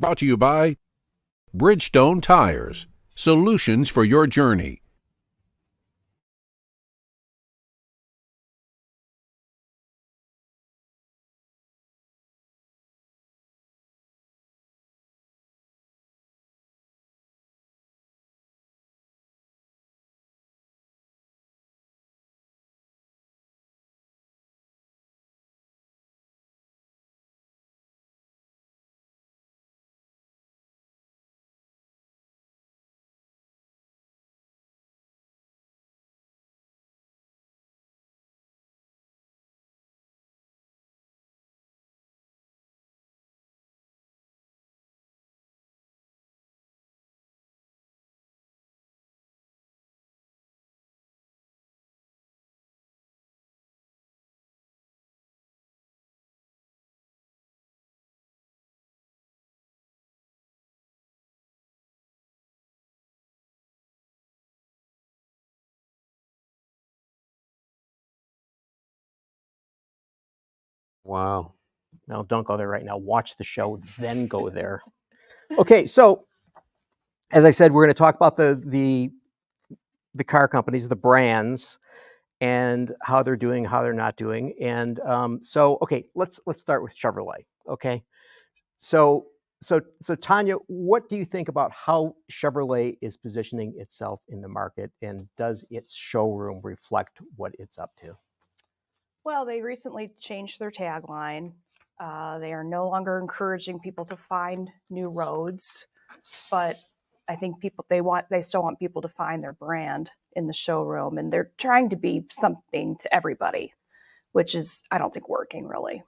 Brought to you by Bridgestone Tires, solutions for your journey. Wow. No, don't go there right now. Watch the show, then go there. Okay, so as I said, we're going to talk about the car companies, the brands, and how they're doing, how they're not doing. And so, okay, let's start with Chevrolet. Okay, so Tanya, what do you think about how Chevrolet is positioning itself in the market, and does its showroom reflect what it's up to? Well, they recently changed their tagline. They are no longer encouraging people to find new roads, but I think they still want people to find their brand in the showroom, and they're trying to be something to everybody, which is, I don't think, working really,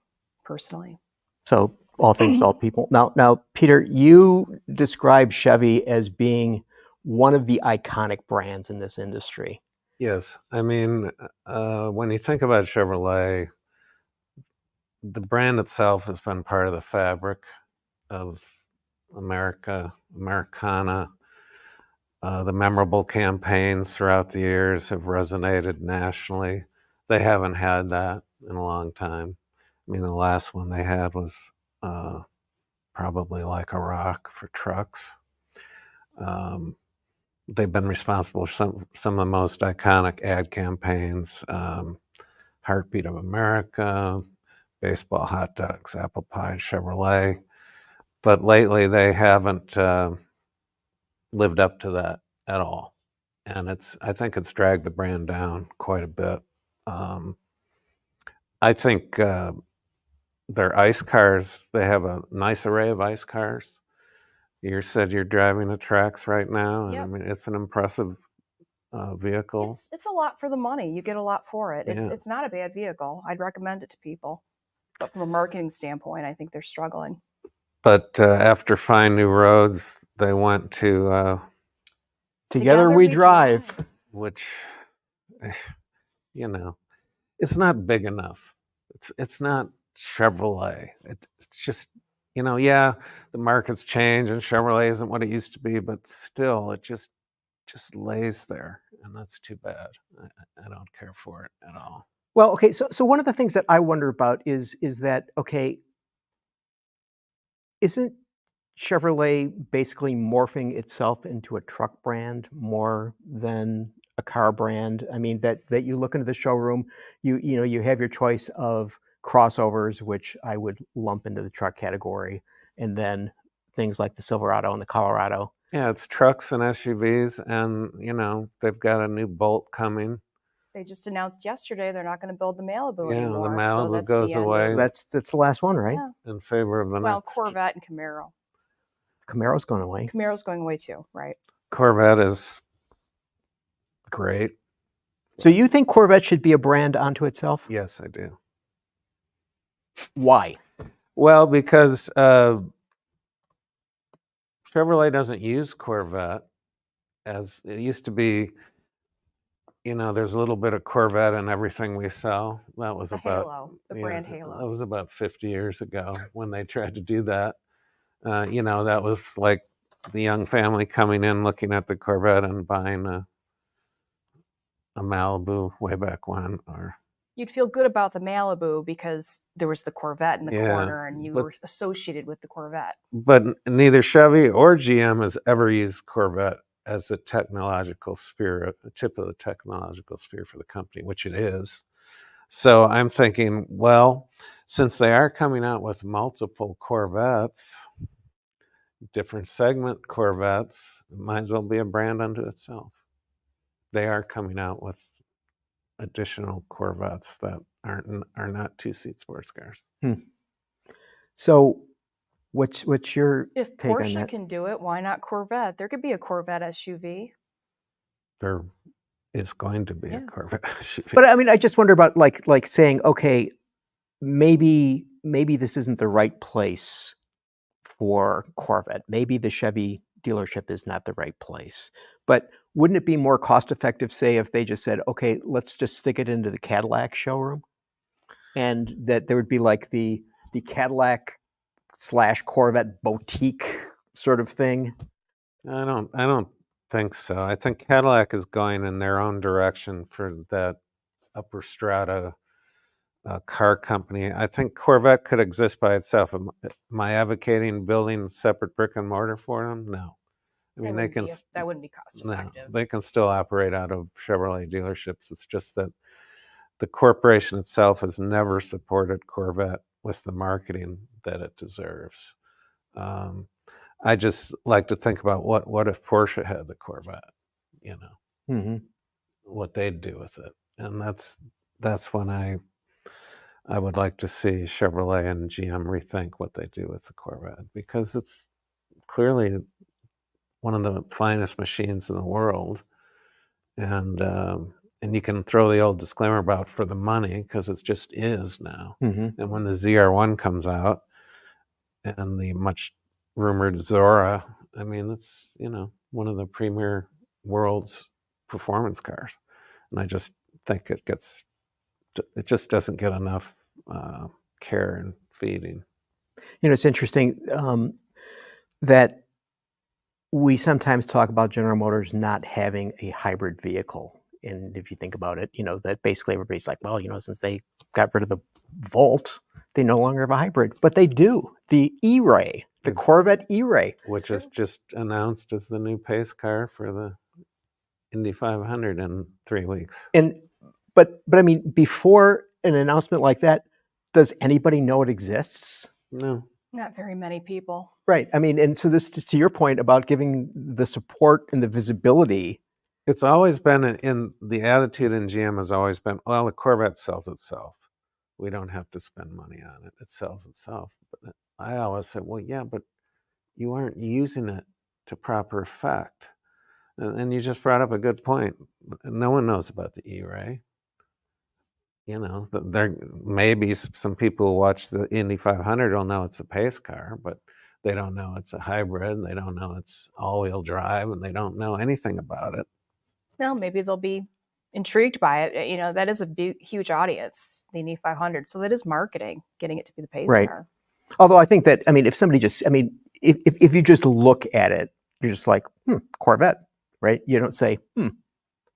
personally. So all things to all people. Now, Peter, you describe Chevy as being one of the iconic brands in this industry. Yes. I mean, when you think about Chevrolet, the brand itself has been part of the fabric of Americana. The memorable campaigns throughout the years have resonated nationally. They haven't had that in a long time. I mean, the last one they had was probably Like a Rock for trucks. They've been responsible for some of the most iconic ad campaigns, Heartbeat of America, Baseball Hot Dogs, Apple Pie, Chevrolet. But lately they haven't lived up to that at all. And I think it's dragged the brand down quite a bit. I think their ICE cars, they have a nice array of ICE cars. You said you're driving the tracks right now, and Yep. I mean, it's an impressive vehicle. It's a lot for the money. You get a lot for it. Yeah. It's not a bad vehicle. I'd recommend it to people. But from a marketing standpoint, I think they're struggling. But after Find New Roads, they went to Together We Drive. Which, you know, it's not big enough. It's not Chevrolet. It's just, yeah, the market's changed and Chevrolet isn't what it used to be, but still, it just lays there, and that's too bad. I don't care for it at all. Well, okay, so one of the things that I wonder about is that, okay, isn't Chevrolet basically morphing itself into a truck brand more than a car brand? I mean, that you look into the showroom, you have your choice of crossovers, which I would lump into the truck category, and then things like the Silverado and the Colorado. Yeah, it's trucks and SUVs, and they've got a new Bolt coming. They just announced yesterday they're not going to build the Malibu Yeah, anymore. the Malibu goes the away. So that's the last one, right? Yeah. In favor of the next. Corvette and Camaro. Camaro's going away. Camaro's going away too, right? Corvette is great. So you think Corvette should be a brand unto itself? Yes, I do. Why? Well, because Chevrolet doesn't use Corvette as it used to be. There's a little bit of Corvette in everything we sell. That was Halo, the brand Halo. That was about 50 years ago when they tried to do that. That was like the young family coming in, looking at the Corvette and buying a Malibu way back when, or You'd feel good about the Malibu because there was the Corvette in the Yeah, corner and you but- were associated with the Corvette. But neither Chevy or GM has ever used Corvette as a technological spear, the tip of the technological spear for the company, which it is. So I'm thinking, well, since they are coming out with multiple Corvettes, different segment Corvettes, it might as well be a brand unto itself. They are coming out with additional Corvettes that are not two-seat sports cars. So what's your If take on Porsche that? can do it, why not Corvette? There could be a Corvette SUV. There is going to be a Yeah. Corvette SUV. But I mean, I just wonder about like saying, okay, maybe this isn't the right place for Corvette. Maybe the Chevy dealership is not the right place. But wouldn't it be more cost effective, say, if they just said, okay, let's just stick it into the Cadillac showroom, and that there would be like the Cadillac / Corvette boutique sort of thing? I don't think so. I think Cadillac is going in their own direction for that upper strata car company. I think Corvette could exist by itself. Am I advocating building separate brick and mortar for them? No. I mean, That wouldn't be cost no, effective. they can still operate out of Chevrolet dealerships. It's just that the corporation itself has never supported Corvette with the marketing that it deserves. I just like to think about what if Porsche had the Corvette, Mm-hmm. what they'd do with it, and that's when I would like to see Chevrolet and GM rethink what they do with the Corvette, because it's clearly one of the finest machines in the world, and you can throw the old disclaimer about for the money, because it just is now. Mm-hmm. And when the ZR1 comes out and the much rumored Zora, I mean, it's one of the premier world's performance cars, and I just think it just doesn't get enough care and feeding. It's interesting that we sometimes talk about General Motors not having a hybrid vehicle. And if you think about it, that basically everybody's like, well, since they got rid of the Volt, they no longer have a hybrid. But they do. The E-Ray, the Corvette E-Ray. Which is just announced as the new pace car for the Indy 500 in 3 weeks. But I mean, before an announcement like that, does anybody know it exists? No. Not very many people. Right. I mean, and so this, to your point about giving the support and the visibility. It's always been in the attitude in GM has always been, well, the Corvette sells itself. We don't have to spend money on it. It sells itself. But I always said, well, yeah, but you aren't using it to proper effect. And you just brought up a good point. No one knows about the E-Ray. There maybe some people who watch the Indy 500 will know it's a pace car, but they don't know it's a hybrid. They don't know it's all-wheel drive, and they don't know anything about it. No, maybe they'll be intrigued by it. That is a huge audience, the Indy 500. So that is marketing, getting it to be the pace car. Although I think that, if somebody if you just look at it, you're just like, Corvette, right? You don't say,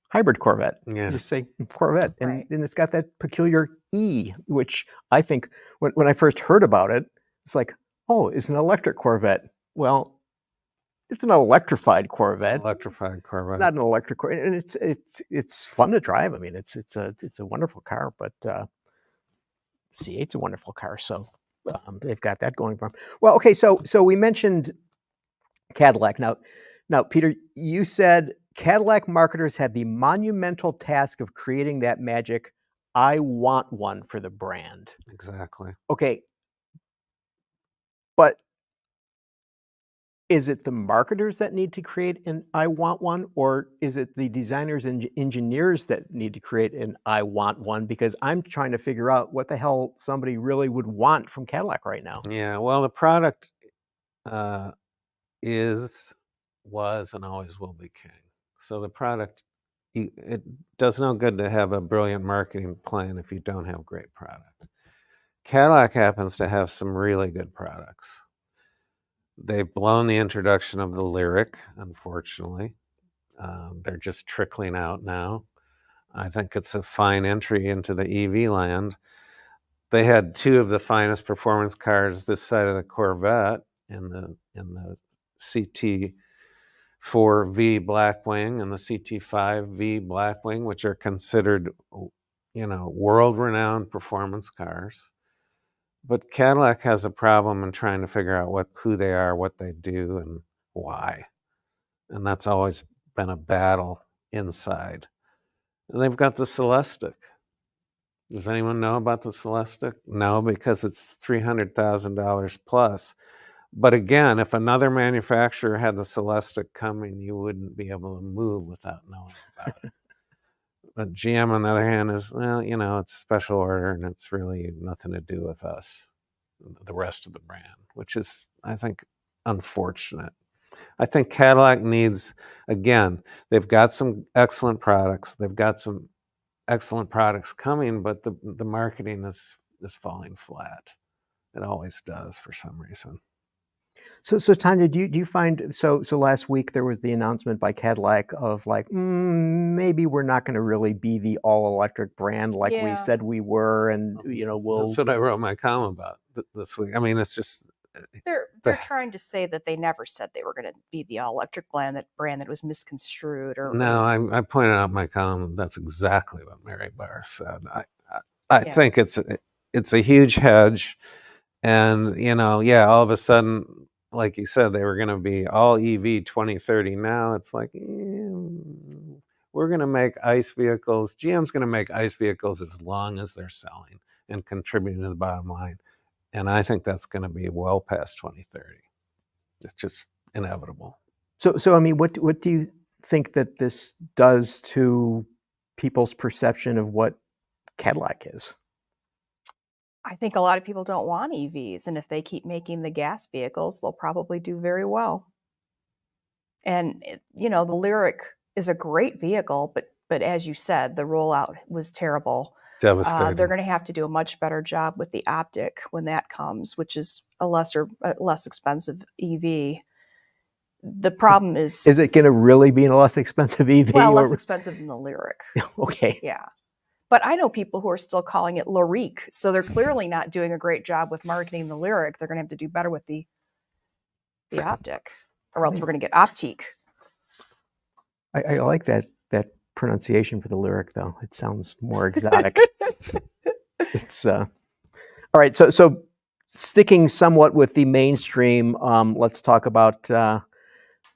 hybrid Corvette. Yeah. You just say Corvette. Right. And it's got that peculiar E, which I think when I first heard about it, it's like, oh, it's an electric Corvette. Well, it's an electrified Corvette. Electrified Corvette. It's not an electric Corvette, and it's fun to drive. I mean, it's a wonderful car, but C8's a wonderful car, so they've got that going for them. Well, okay, so we mentioned Cadillac. Now, Peter, you said Cadillac marketers have the monumental task of creating that magic "I want one" for the brand. Exactly. Okay, but is it the marketers that need to create an "I want one," or is it the designers and engineers that need to create an "I want one"? Because I'm trying to figure out what the hell somebody really would want from Cadillac right now. Yeah, well, the product was, and always will be king. So the product, it does no good to have a brilliant marketing plan if you don't have great product. Cadillac happens to have some really good products. They've blown the introduction of the Lyric, unfortunately. They're just trickling out now. I think it's a fine entry into the EV land. They had two of the finest performance cars this side of the Corvette in the CT4V Blackwing and the CT5V Blackwing, which are considered, world-renowned performance cars. But Cadillac has a problem in trying to figure out who they are, what they do, and why. And that's always been a battle inside. And they've got the Celestiq. Does anyone know about the Celestiq? No, because it's $300,000 plus. But again, if another manufacturer had the Celestiq coming, you wouldn't be able to move without knowing about it. But GM, on the other hand, is, it's special order and it's really nothing to do with us, the rest of the brand, which is, I think, unfortunate. I think Cadillac needs, again, they've got some excellent products. They've got some excellent products coming, but the marketing is falling flat. It always does for some reason. So Tanya, do you find, so last week there was the announcement by Cadillac of like, maybe we're not going to really be the all-electric brand like we said we were, and we'll. That's what I wrote my column about this week. I mean, it's just they're trying to say that they never said they were going to be the all-electric brand that was misconstrued. No, I pointed out in my column that's exactly what Mary Barr said. I think it's a huge hedge, and all of a sudden, like you said, they were going to be all EV 2030. Now it's like, we're going to make ICE vehicles. GM's going to make ICE vehicles as long as they're selling and contributing to the bottom line. And I think that's going to be well past 2030. It's just inevitable. So I mean, what do you think that this does to people's perception of what Cadillac is? I think a lot of people don't want EVs, and if they keep making the gas vehicles, they'll probably do very well. And the Lyriq is a great vehicle, but as you said, the rollout was terrible. Devastating. They're going to have to do a much better job with the Optic when that comes, which is a less expensive EV. The problem is it going to really be a less expensive EV? Well, less expensive than the Lyriq. Okay. Yeah. But I know people who are still calling it Lyriq, so they're clearly not doing a great job with marketing the Lyriq. They're going to have to do better with the Optic, or else we're going to get Optique. I like that pronunciation for the Lyriq, though. It sounds more exotic. It's all right. So sticking somewhat with the mainstream, let's talk about that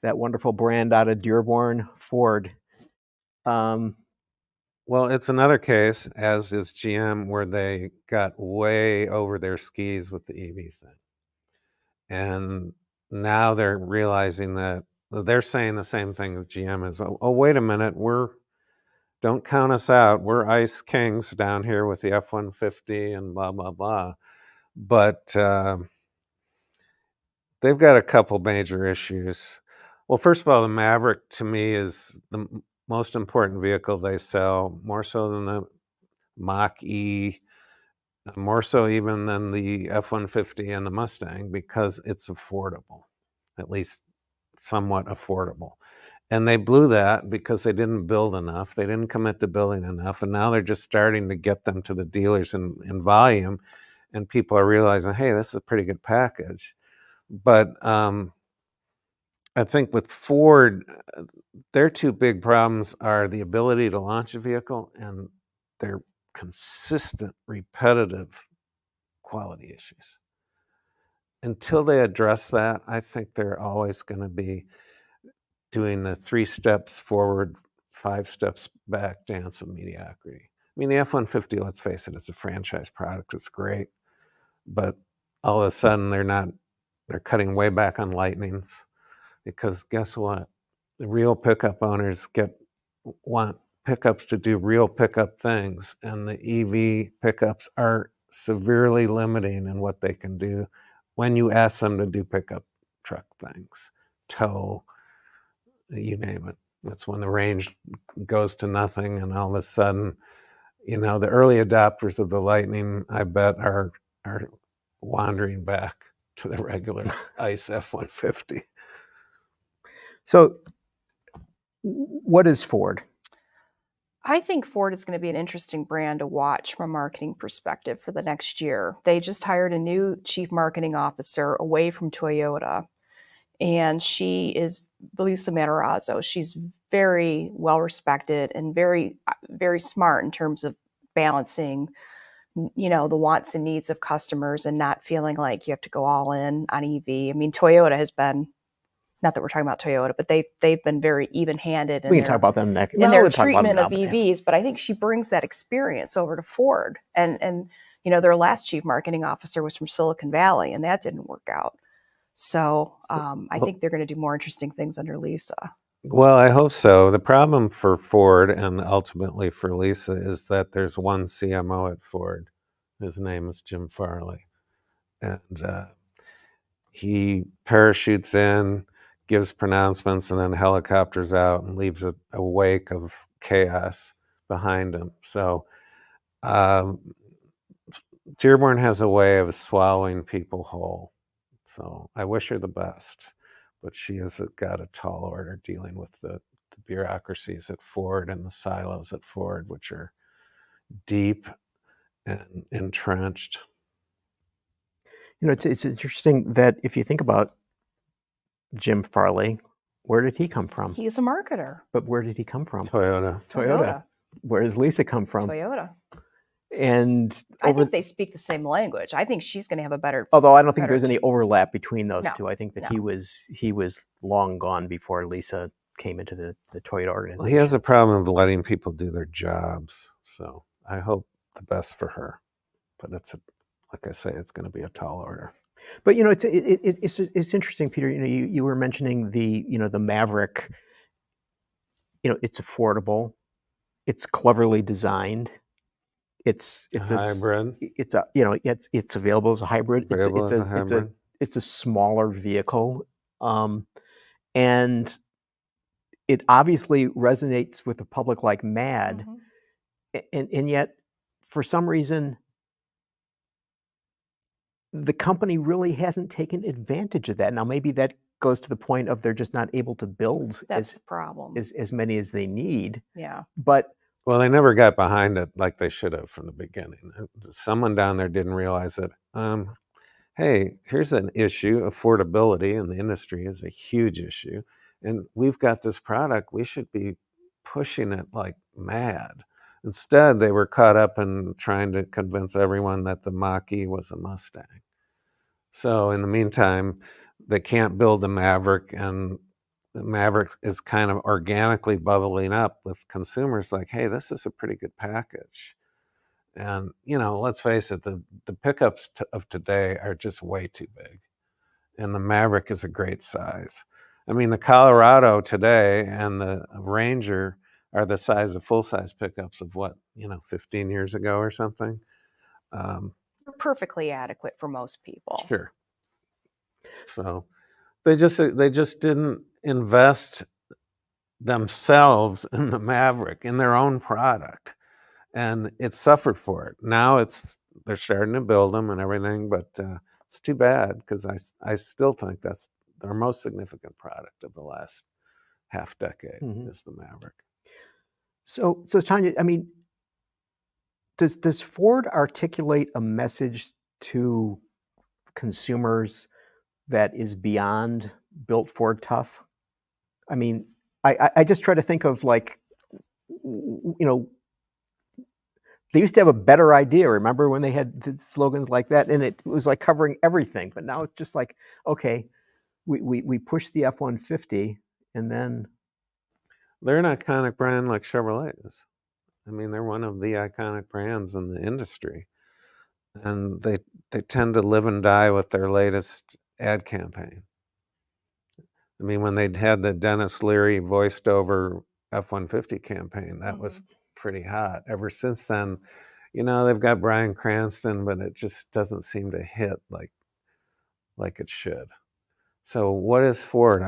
wonderful brand out of Dearborn, Ford. Well, it's another case, as is GM, where they got way over their skis with the EV thing. And now they're realizing that they're saying the same thing as GM is. Oh, wait a minute, don't count us out. We're ICE kings down here with the F-150 and blah, blah, blah. But they've got a couple major issues. Well, first of all, the Maverick to me is the most important vehicle they sell, more so than the Mach-E, more so even than the F-150 and the Mustang, because it's affordable, at least somewhat affordable. And they blew that because they didn't build enough. They didn't commit to building enough. And now they're just starting to get them to the dealers in volume. And people are realizing, hey, this is a pretty good package. But I think with Ford, their two big problems are the ability to launch a vehicle and their consistent, repetitive quality issues. Until they address that, I think they're always going to be doing the 3 steps forward, 5 steps back dance of mediocrity. I mean, the F-150, let's face it, it's a franchise product. It's great. But all of a sudden, they're cutting way back on Lightnings. Because guess what? The real pickup owners want pickups to do real pickup things, and the EV pickups are severely limiting in what they can do when you ask them to do pickup truck things, tow, you name it. That's when the range goes to nothing, and all of a sudden, the early adopters of the Lightning, I bet, are wandering back to the regular ICE F-150. So what is Ford? I think Ford is going to be an interesting brand to watch from a marketing perspective for the next year. They just hired a new chief marketing officer away from Toyota, and she is Lisa Matarazzo. She's very well respected and very, very smart in terms of balancing, the wants and needs of customers and not feeling like you have to go all in on EV. I mean, Toyota has been, not that we're talking about Toyota, but they've been very even-handed We can talk about them next. in their treatment of EVs. But I think she brings that experience over to Ford. And their last chief marketing officer was from Silicon Valley, and that didn't work out. So I think they're going to do more interesting things under Lisa. Well, I hope so. The problem for Ford and ultimately for Lisa is that there's one CMO at Ford. His name is Jim Farley. And he parachutes in, gives pronouncements, and then helicopters out and leaves a wake of chaos behind him. So Dearborn has a way of swallowing people whole. So I wish her the best, but she has got a tall order dealing with the bureaucracies at Ford and the silos at Ford, which are deep and entrenched. It's interesting that if you think about Jim Farley, where did he come from? He's a marketer. But where did he come from? Toyota. Where does Lisa come from? Toyota. And I think they speak the same language. I think she's going to have a better. Although I don't think there's any overlap between those two. I think that No. he was long gone before Lisa came into the Toyota organization. Well, he has a problem of letting people do their jobs. So I hope the best for her. But like I say, it's going to be a tall order. But it's interesting, Peter. You were mentioning the Maverick. It's affordable, it's cleverly designed, it's a hybrid. It's available as a hybrid. Hybrid. It's a smaller vehicle, and it obviously resonates with the public like mad, and yet for some reason the company really hasn't taken advantage of that. Now, maybe that goes to the point of they're just not able to build the problem. as many as they need. Yeah. But well, they never got behind it like they should have from the beginning. Someone down there didn't realize that, hey, here's an issue. Affordability in the industry is a huge issue. And we've got this product. We should be pushing it like mad. Instead, they were caught up in trying to convince everyone that the Mach-E was a Mustang. So in the meantime, they can't build the Maverick, and the Maverick is kind of organically bubbling up with consumers like, hey, this is a pretty good package. And, let's face it, the pickups of today are just way too big. And the Maverick is a great size. I mean, the Colorado today and the Ranger are the size of full-size pickups of 15 years ago or something. They're perfectly adequate for most people. Sure. So they just didn't invest themselves in the Maverick, in their own product, and it suffered for it. Now they're starting to build them and everything, but it's too bad because I still think that's their most significant product of the last half decade is the Maverick. So Tanya, I mean, does Ford articulate a message to consumers that is beyond built Ford tough? I mean, I just try to think of they used to have a better idea. Remember when they had the slogans like that, and it was like covering everything. But now it's just like, okay, we push the F-150, and then they're an iconic brand like Chevrolet is. I mean, they're one of the iconic brands in the industry, and they tend to live and die with their latest ad campaign. I mean, when they'd had the Dennis Leary voiced over F-150 campaign, that was pretty hot. Ever since then, they've got Bryan Cranston, but it just doesn't seem to hit like it should. So what is Ford?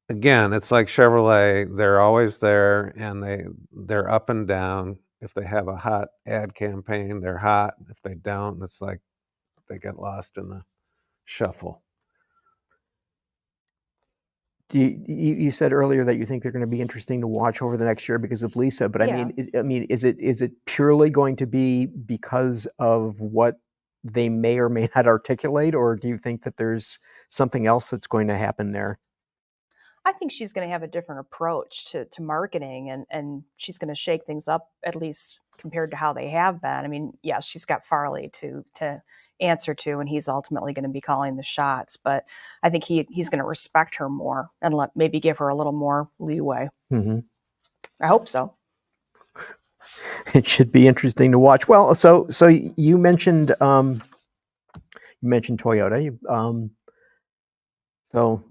Again, it's like Chevrolet. They're always there, and they're up and down. If they have a hot ad campaign, they're hot. If they don't, it's like they get lost in the shuffle. You said earlier that you think they're going to be interesting to watch over the next year because of Lisa, but Yeah. I mean, is it purely going to be because of what they may or may not articulate, or do you think that there's something else that's going to happen there? I think she's going to have a different approach to marketing, and she's going to shake things up, at least compared to how they have been. I mean, yeah, she's got Farley to answer to, and he's ultimately going to be calling the shots. But I think he's going to respect her more and maybe give her a little more leeway. Mm-hmm. I hope so. It should be interesting to watch. Well, so you mentioned Toyota. So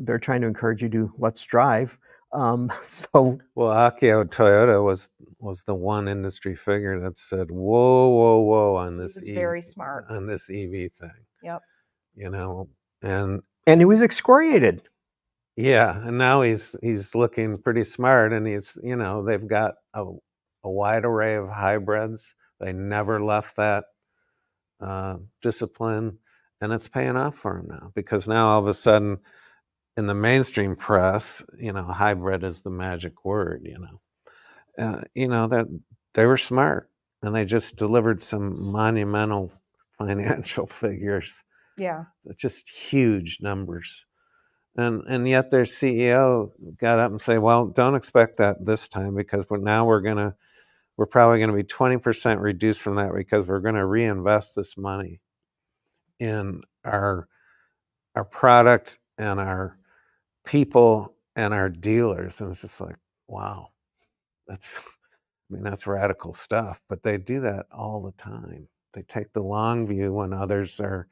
they're trying to encourage you to let's drive. So Well, Akio Toyota was the one industry figure that said, "Whoa, whoa, whoa!" on He this was very smart. on this EV thing. Yep. You know, and he was excoriated. yeah, and now he's looking pretty smart, and they've got a wide array of hybrids. They never left that discipline, and it's paying off for him now, because now all of a sudden in the mainstream press, hybrid is the magic word. That they were smart, and they just delivered some monumental financial figures. Yeah. Just huge numbers. And yet their CEO got up and say, well, don't expect that this time, because we're probably going to be 20% reduced from that, because we're going to reinvest this money in our product and our people and our dealers. And it's just like, wow, that's radical stuff. But they do that all the time. They take the long view when others are,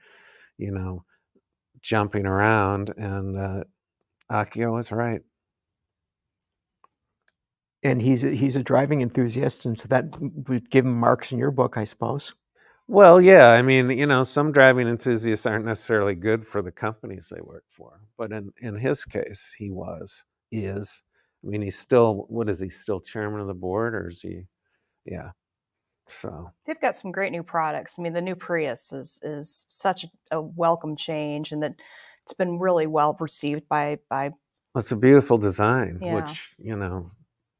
jumping around, and Akio is right. And he's a driving enthusiast, and so that would give him marks in your book, I suppose. Well, yeah, I mean, some driving enthusiasts aren't necessarily good for the companies they work for, but in his case, is. I mean, he's still, what is he, still chairman of the board, or is he? Yeah. So they've got some great new products. I mean, the new Prius is such a welcome change, and that it's been really well received by. It's a beautiful design, Yeah. which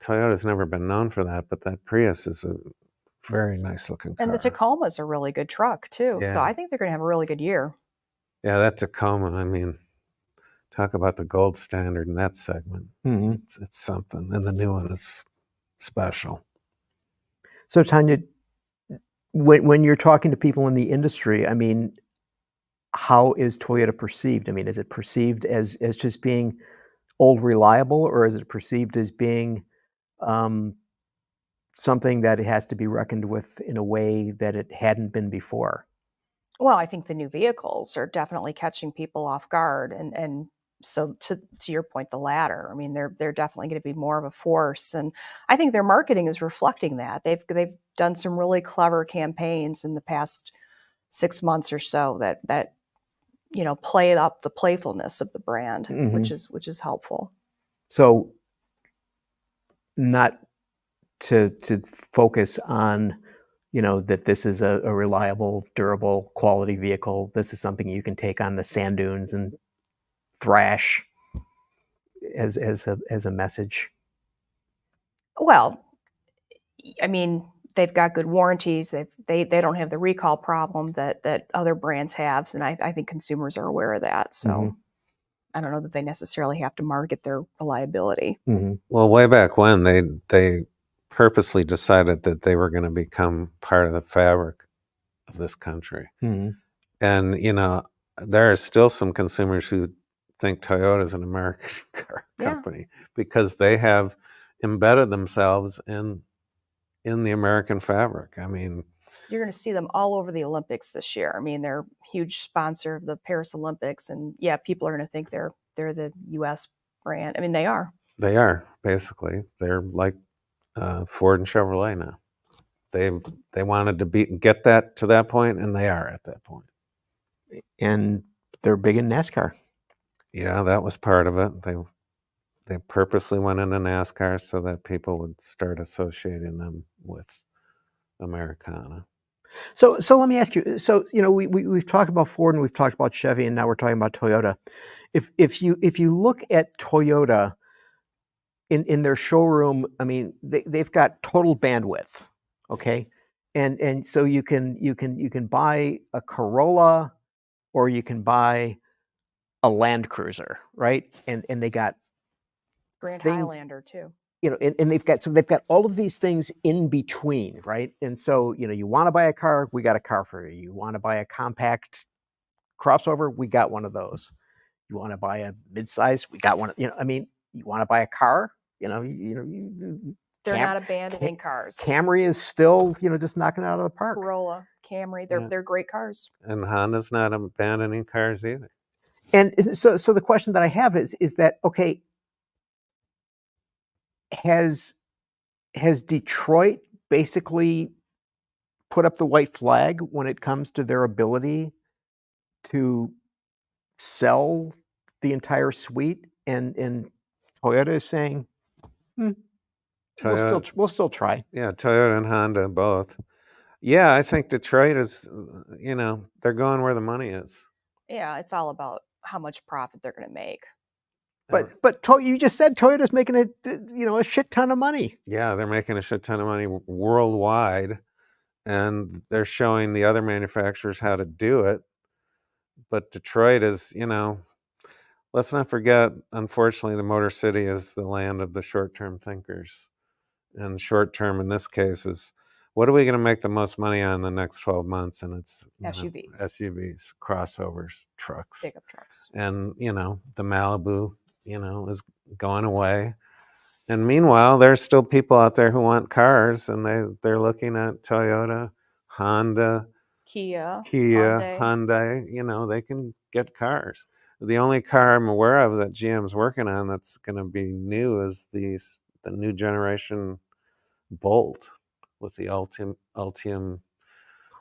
Toyota's never been known for that, but that Prius is a very nice looking car. And the Tacoma's a really good truck too. Yeah. So I think they're going to have a really good year. Yeah, that Tacoma, I mean, talk about the gold standard in that segment. Mm-hmm. It's something, and the new one is special. So Tanya, when you're talking to people in the industry, I mean, how is Toyota perceived? I mean, is it perceived as just being old reliable, or is it perceived as being something that it has to be reckoned with in a way that it hadn't been before? Well, I think the new vehicles are definitely catching people off guard, and so to your point, the latter. I mean, they're definitely going to be more of a force, and I think their marketing is reflecting that. They've done some really clever campaigns in the past 6 months or so that play up the playfulness of the brand, Mm-hmm. which is helpful. So, not to focus on, that this is a reliable, durable, quality vehicle. This is something you can take on the sand dunes and thrash as a message. Well, I mean, they've got good warranties. They don't have the recall problem that other brands have, and I think consumers are aware of that. So Mm-hmm. I don't know that they necessarily have to market their reliability. Mm-hmm. Well, way back when, they purposely decided that they were going to become part of the fabric of this country. Mm-hmm. And there are still some consumers who think Toyota is an American car company, because they have embedded themselves in the American fabric. I mean, you're going to see them all over the Olympics this year. I mean, they're a huge sponsor of the Paris Olympics, and yeah, people are going to think they're the U.S. brand. I mean, they are. They are, basically. They're like Ford and Chevrolet now. They wanted to get that to that point, and they are at that point. And they're big in NASCAR. Yeah, that was part of it. They purposely went into NASCAR so that people would start associating them with Americana. So let me ask you. So we've talked about Ford and we've talked about Chevy, and now we're talking about Toyota. If you look at Toyota in their showroom, I mean they've got total bandwidth, okay, and so you can buy a Corolla or you can buy a Land Cruiser, right? And they got Grand things, Highlander too. and they've got all of these things in between, right? And so, you want to buy a car, we got a car for you. You want to buy a compact crossover, we got one of those. You want to buy a midsize, we got one. I mean, you want to buy a car, They're not abandoning cars. Camry is still, just knocking it out of the park. Corolla, Camry, they're great cars. And Honda's not abandoning cars either. And so the question that I have is that, okay, has Detroit basically put up the white flag when it comes to their ability to sell the entire suite, and Toyota is saying, we'll still try. Yeah, Toyota and Honda both. Yeah, I think Detroit is, they're going where the money is. Yeah, it's all about how much profit they're going to make. But you just said Toyota's making a shit ton of money. Yeah, they're making a shit ton of money worldwide, and they're showing the other manufacturers how to do it. But Detroit is, let's not forget, unfortunately, the Motor City is the land of the short-term thinkers. And short-term in this case is, what are we going to make the most money on in the next 12 months? And it's SUVs, crossovers, trucks. Pickup trucks. And, the Malibu, is going away. And meanwhile, there's still people out there who want cars, and they're looking at Toyota, Honda, Kia, Hyundai. They can get cars. The only car I'm aware of that GM's working on that's going to be new is the new generation Bolt with the Ultium.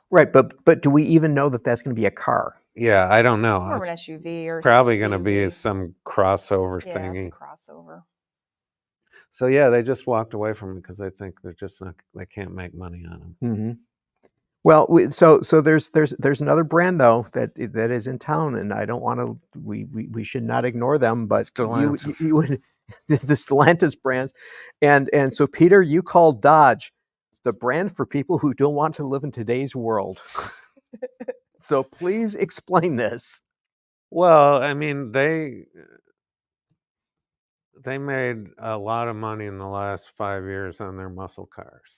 Right, but do we even know that that's going to be a car? Yeah, I don't know. It's more of an SUV or probably going to be some crossover thingy. thingy. Yeah, it's a crossover. So yeah, they just walked away from it because they think they're just not. They can't make money on them. Mm-hmm. Well, so there's another brand though that is in town, and I don't want to. We should not ignore them, but Stellantis. you would the Stellantis brands, and so Peter, you call Dodge the brand for people who don't want to live in today's world. So please explain this. Well, I mean, they made a lot of money in the last 5 years on their muscle cars,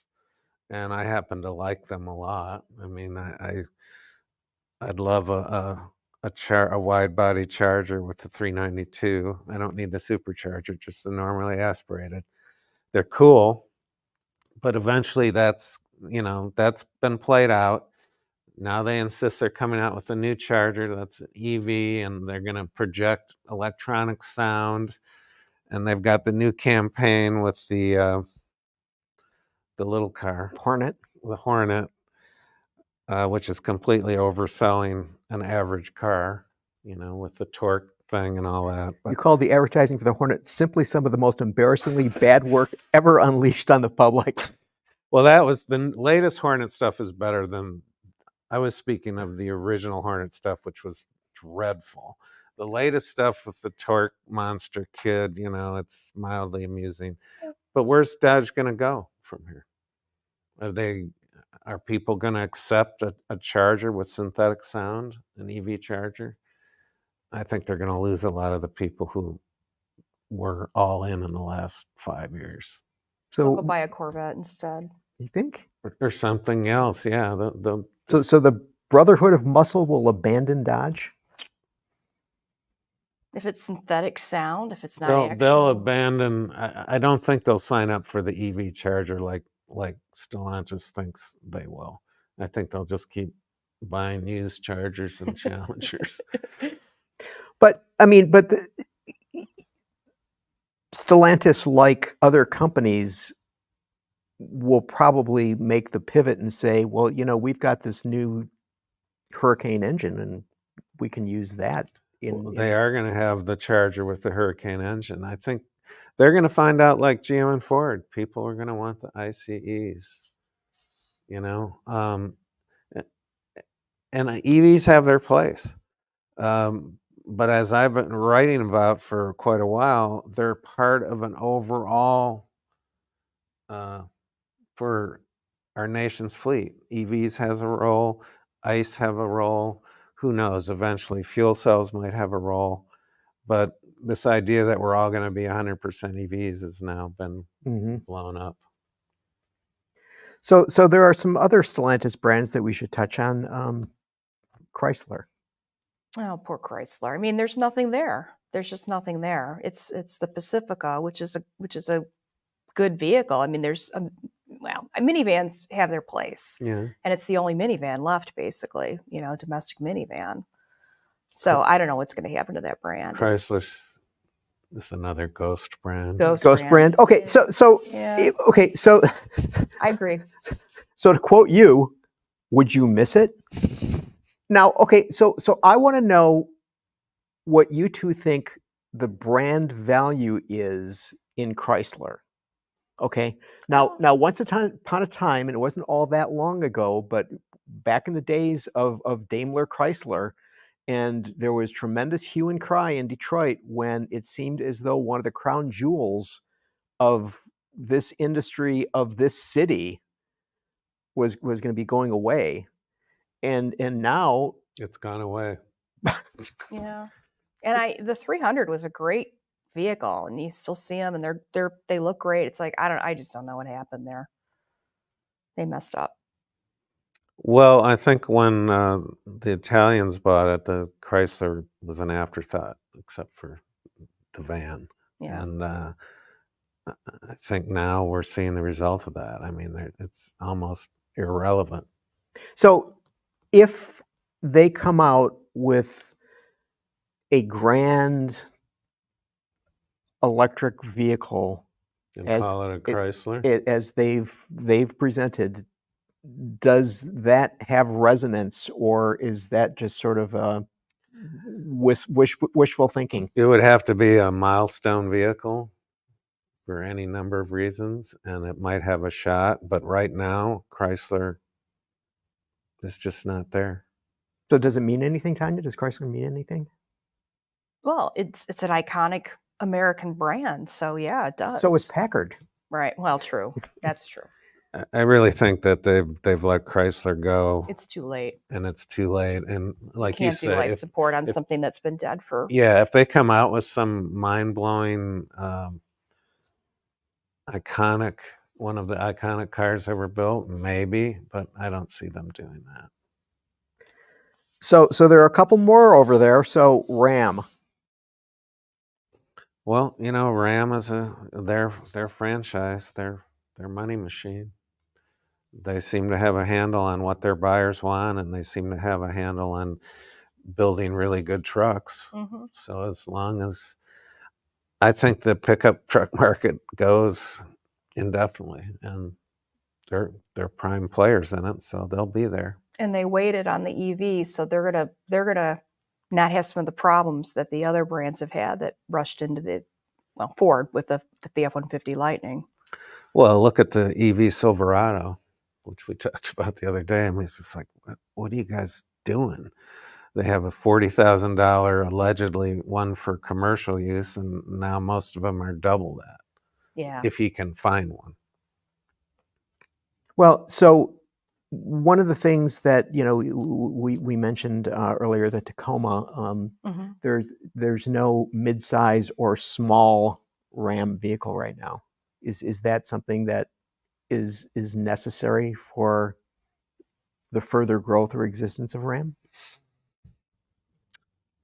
and I happen to like them a lot. I mean, I'd love a wide body Charger with the 392. I don't need the supercharger, just the normally aspirated. They're cool, but eventually that's been played out. Now they insist they're coming out with a new Charger that's an EV, and they're going to project electronic sound. And they've got the new campaign with the little car, the Hornet, which is completely overselling an average car, with the torque thing and all that. But you called the advertising for the Hornet simply some of the most embarrassingly bad work ever unleashed on the public. Well, that was the latest Hornet stuff is better than. I was speaking of the original Hornet stuff, which was dreadful. The latest stuff with the torque monster kid, it's mildly amusing. But where's Dodge going to go from here? Are people going to accept a Charger with synthetic sound, an EV Charger? I think they're going to lose a lot of the people who were all in the last 5 years. So they'll go buy a Corvette instead. You think? Or something else, yeah. So the Brotherhood of Muscle will abandon Dodge? If it's synthetic sound, if it's not they'll abandon. I don't think they'll sign up for the EV Charger like Stellantis thinks they will. I think they'll just keep buying used Chargers and Challengers. But Stellantis, like other companies, will probably make the pivot and say, well, we've got this new Hurricane engine and we can use that. They are going to have the Charger with the Hurricane engine. I think they're going to find out, like GM and Ford, people are going to want the ICEs, and EVs have their place. But as I've been writing about for quite a while, they're part of an overall for our nation's fleet. EVs has a role, ICE have a role. Who knows? Eventually, fuel cells might have a role. But this idea that we're all going to be 100% EVs has now been blown up. So there are some other Stellantis brands that we should touch on. Chrysler. Oh, poor Chrysler. I mean, there's nothing there. There's just nothing there. It's the Pacifica, which is a good vehicle. I mean, minivans have their place. Yeah. And it's the only minivan left, basically, domestic minivan. So I don't know what's going to happen to that brand. Chrysler is another ghost brand. Ghost brand. Okay, so yeah. Okay, so I agree. So to quote you, would you miss it? Now, okay, so I want to know what you two think the brand value is in Chrysler. Okay. Now, once upon a time, and it wasn't all that long ago, but back in the days of Daimler Chrysler, and there was tremendous hue and cry in Detroit when it seemed as though one of the crown jewels of this industry, of this city, was going to be going away, and now it's gone away. Yeah, and the 300 was a great vehicle, and you still see them, and they look great. It's like I just don't know what happened there. They messed up. Well, I think when the Italians bought it, the Chrysler was an afterthought, except for the van. Yeah. And I think now we're seeing the result of that. I mean, it's almost irrelevant. So if they come out with a grand electric vehicle and call it a Chrysler, as they've presented, does that have resonance, or is that just sort of a wishful thinking? It would have to be a milestone vehicle for any number of reasons, and it might have a shot. But right now, Chrysler is just not there. So does it mean anything, Tanya? Does Chrysler mean anything? Well, it's an iconic American brand, so yeah, it does. So is Packard. Right. Well, true. That's true. I really think that they've let Chrysler go. It's too late. And it's too late. And like you can't do life support on something that's been dead for. Yeah, if they come out with some mind-blowing, iconic, one of the iconic cars ever built, maybe, but I don't see them doing that. So there are a couple more over there. So Ram. Well, Ram is their franchise, their money machine. They seem to have a handle on what their buyers want, and they seem to have a handle on building really good trucks. Mm-hmm. So as long as I think the pickup truck market goes indefinitely, and they're prime players in it, so they'll be there. And they waited on the EVs, so they're gonna not have some of the problems that the other brands have had that rushed into Ford with the F-150 Lightning. Well, look at the EV Silverado, which we talked about the other day. I mean, it's just like, what are you guys doing? They have a $40,000 allegedly one for commercial use, and now most of them are double that. Yeah. If you can find one. Well, so one of the things that we mentioned earlier, the Tacoma, there's no midsize or small Ram vehicle right now. Is that something that is necessary for the further growth or existence of Ram?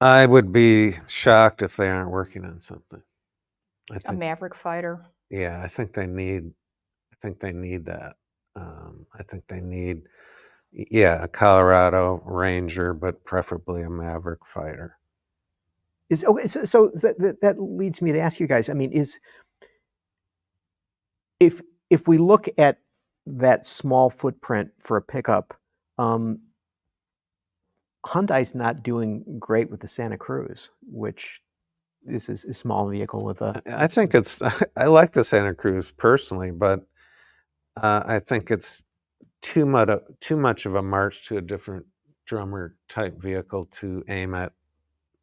I would be shocked if they aren't working on something. A Maverick fighter. Yeah, I think they need that. I think they need, a Colorado Ranger, but preferably a Maverick fighter. So that leads me to ask you guys. I mean, if we look at that small footprint for a pickup, Hyundai's not doing great with the Santa Cruz, which this is a small vehicle with a. I think I like the Santa Cruz personally, but I think it's too much of a march to a different drummer type vehicle to aim at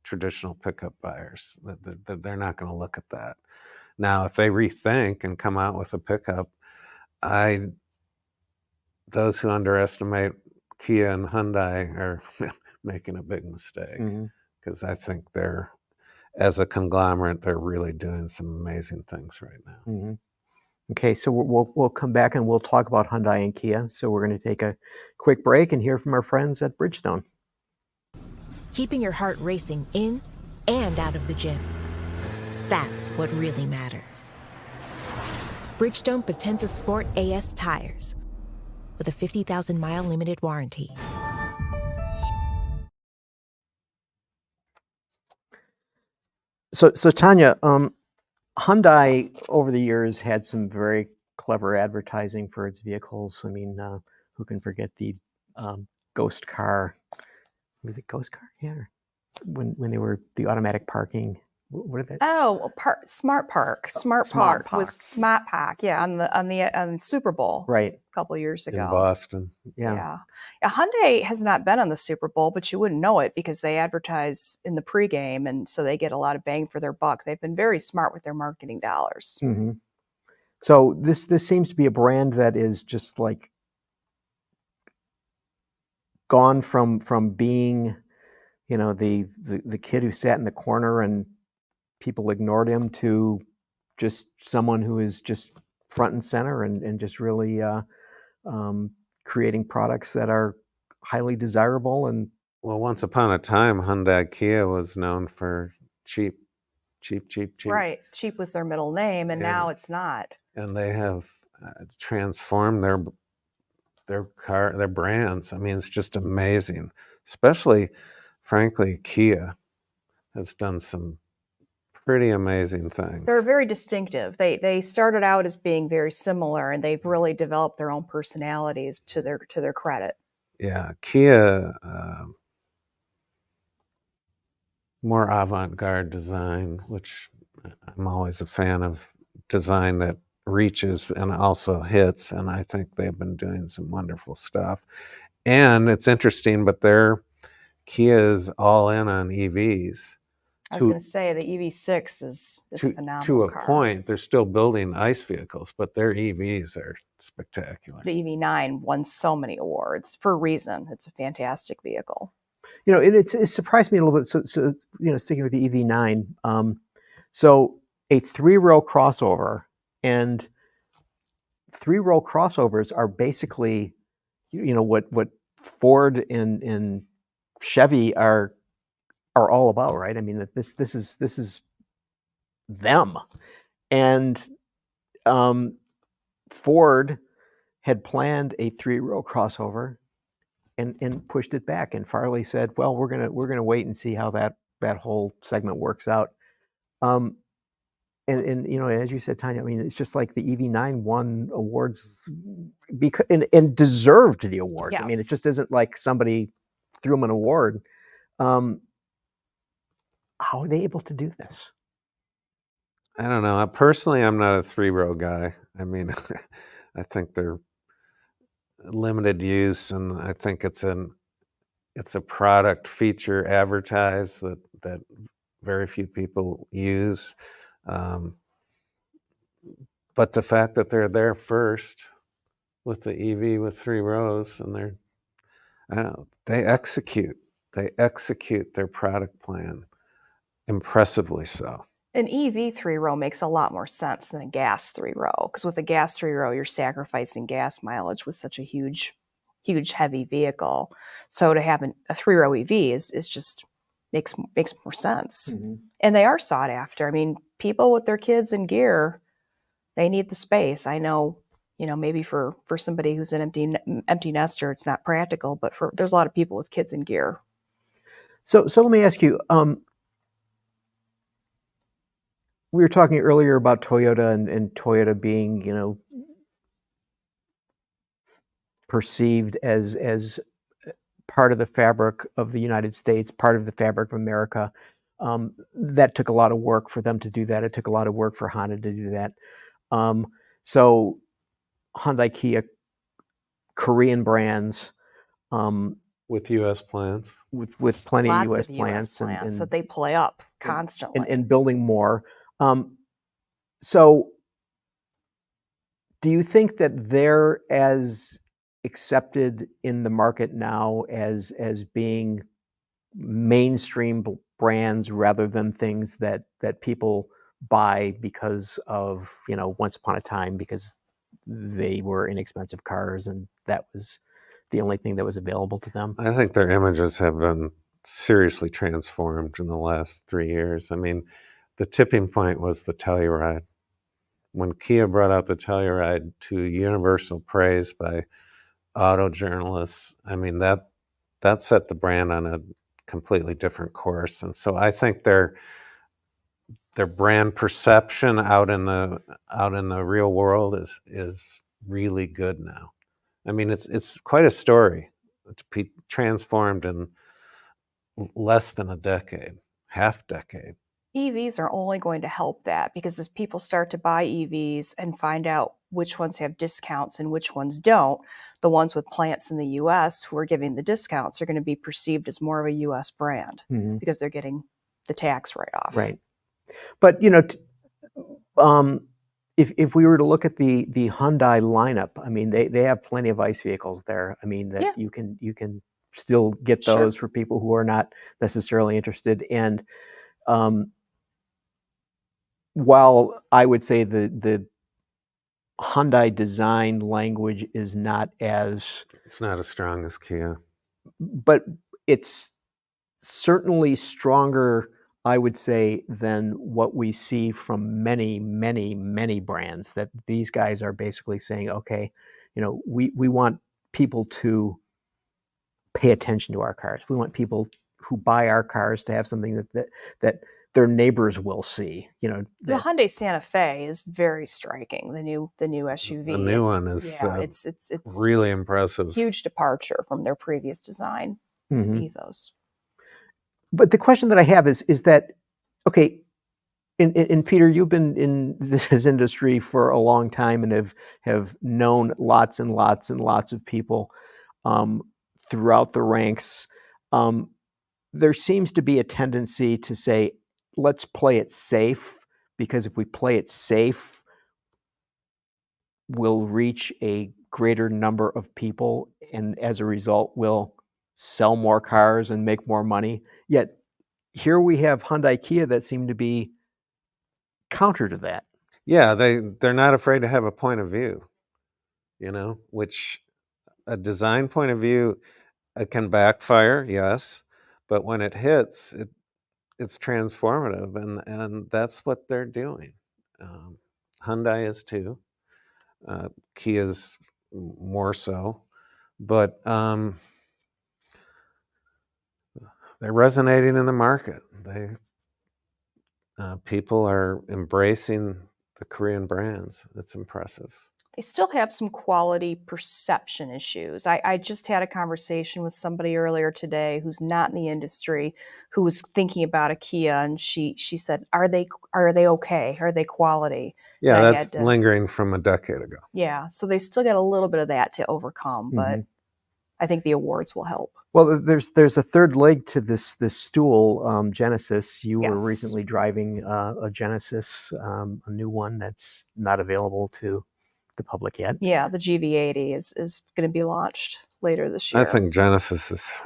traditional pickup buyers. They're not going to look at that. Now, if they rethink and come out with a pickup, those who underestimate Kia and Hyundai are making a big mistake, because I think they're, as a conglomerate, they're really doing some amazing things right now. Okay, so we'll come back and we'll talk about Hyundai and Kia. So we're going to take a quick break and hear from our friends at Bridgestone. Keeping your heart racing in and out of the gym. That's what really matters. Bridgestone Potenza Sport AS tires with a 50,000-mile limited warranty. So Tanya, Hyundai over the years had some very clever advertising for its vehicles. I mean, who can forget the ghost car? Was it ghost car? Yeah. When they were the automatic parking. What did that? Oh, Smart Park. Smart Park was Smart Park. Yeah, on the Super Bowl. Right. A couple years ago. In Boston. Yeah. Hyundai has not been on the Super Bowl, but you wouldn't know it because they advertise in the pregame, and so they get a lot of bang for their buck. They've been very smart with their marketing dollars. So this seems to be a brand that is just like gone from being, the kid who sat in the corner and people ignored him to just someone who is just front and center and just really creating products that are highly desirable. And well, once upon a time, Hyundai Kia was known for cheap. Right, cheap was their middle name, and now it's not. And they have transformed their brands. I mean, it's just amazing. Especially, frankly, Kia has done some pretty amazing things. They're very distinctive. They started out as being very similar, and they've really developed their own personalities to their credit. Yeah, Kia, more avant-garde design, which I'm always a fan of design that reaches and also hits, and I think they've been doing some wonderful stuff. And it's interesting, but Kia is all in on EVs. I was going to say the EV6 is a phenomenal to a car. point. They're still building ICE vehicles, but their EVs are spectacular. The EV9 won so many awards for a reason. It's a fantastic vehicle. It surprised me a little bit. So sticking with the EV9, so a 3-row crossover, and 3-row crossovers are basically, what Ford and Chevy are all about, right? I mean, this is them, and Ford had planned a 3-row crossover and pushed it back, and Farley said, "Well, we're gonna wait and see how that whole segment works out." And as you said, Tanya, I mean, it's just like the EV9 won awards because and deserved the awards. Yes. I mean, it just isn't like somebody threw them an award. How are they able to do this? I don't know. Personally, I'm not a 3-row guy. I mean, I think they're limited use, and I think it's a product feature advertised that very few people use. But the fact that they're there first with the EV with 3 rows, and they execute their product plan impressively so. An EV 3-row makes a lot more sense than a gas 3-row, because with a gas 3-row, you're sacrificing gas mileage with such a huge heavy vehicle. So to have a 3-row EV is just makes more sense. And they are sought after. I mean, people with their kids in gear, they need the space. I know, maybe for somebody who's an empty nester, it's not practical, but there's a lot of people with kids in gear. So let me ask you, we were talking earlier about Toyota and Toyota being, perceived as part of the fabric of the United States, part of the fabric of America. That took a lot of work for them to do that. It took a lot of work for Honda to do that. So Hyundai, Kia, Korean brands, with U.S. plants. with plenty of Lots U.S. of US plants plants that they play up constantly. and building more. So do you think that they're as accepted in the market now as being mainstream brands rather than things that people buy because of, once upon a time, because they were inexpensive cars and that was the only thing that was available to them? I think their images have been seriously transformed in the last 3 years. I mean, the tipping point was the Telluride. When Kia brought out the Telluride to universal praise by auto journalists, I mean, that set the brand on a completely different course. And so I think their brand perception out in the real world is really good now. I mean, it's quite a story to be transformed in less than a decade, half decade. EVs are only going to help that, because as people start to buy EVs and find out which ones have discounts and which ones don't, the ones with plants in the US who are giving the discounts are going to be perceived as more of a US brand because they're getting the tax write-off. Right. But, if we were to look at the Hyundai lineup, I mean, they have plenty of ICE vehicles there. I mean, that you can still get those for people who are not necessarily interested. And while I would say the Hyundai design language is not as... It's not as strong as Kia. But it's certainly stronger, I would say, than what we see from many, many, many brands, that these guys are basically saying, okay, we want people to pay attention to our cars. We want people who buy our cars to have something that their neighbors will see. The Hyundai Santa Fe is very striking. The new SUV. The new one is it's really impressive. Huge departure from their previous design ethos. But the question that I have is that, okay, and Peter, you've been in this industry for a long time and have known lots and lots and lots of people throughout the ranks. There seems to be a tendency to say, let's play it safe, because if we play it safe, we'll reach a greater number of people, and as a result, we'll sell more cars and make more money. Yet here we have Hyundai Kia that seem to be counter to that. Yeah, they're not afraid to have a point of view, which a design point of view, it can backfire, yes, but when it hits, it's transformative, and that's what they're doing. Hyundai is too. Kia's more so, but they're resonating in the market. People are embracing the Korean brands. It's impressive. They still have some quality perception issues. I just had a conversation with somebody earlier today who's not in the industry, who was thinking about a Kia, and she said, "Are they okay? Are they quality?" Yeah, that's lingering from a decade ago. Yeah, so they still got a little bit of that to overcome, but I think the awards will help. Well, there's a third leg to this stool, Genesis. You were recently driving a Genesis, a new one that's not available to the public yet. Yeah, the GV80 is going to be launched later this year. I think Genesis is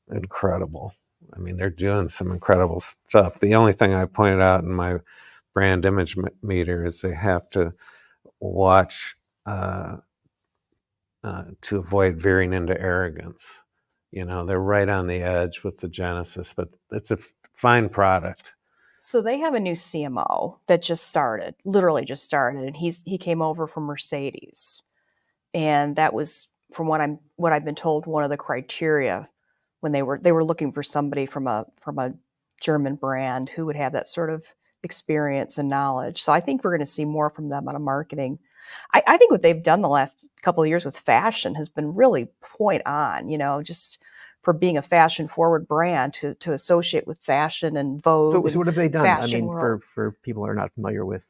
incredible. I mean, they're doing some incredible stuff. The only thing I pointed out in my brand image meter is they have to watch to avoid veering into arrogance. They're right on the edge with the Genesis, but it's a fine product. So they have a new CMO that literally just started, and he came over from Mercedes, and that was, from what I've been told, one of the criteria when they were looking for somebody from a German brand who would have that sort of experience and knowledge. So I think we're going to see more from them on a marketing. I think what they've done the last couple of years with fashion has been really point on, just for being a fashion forward brand to associate with fashion and Vogue. So what have they done? I mean, world. for people who are not familiar with,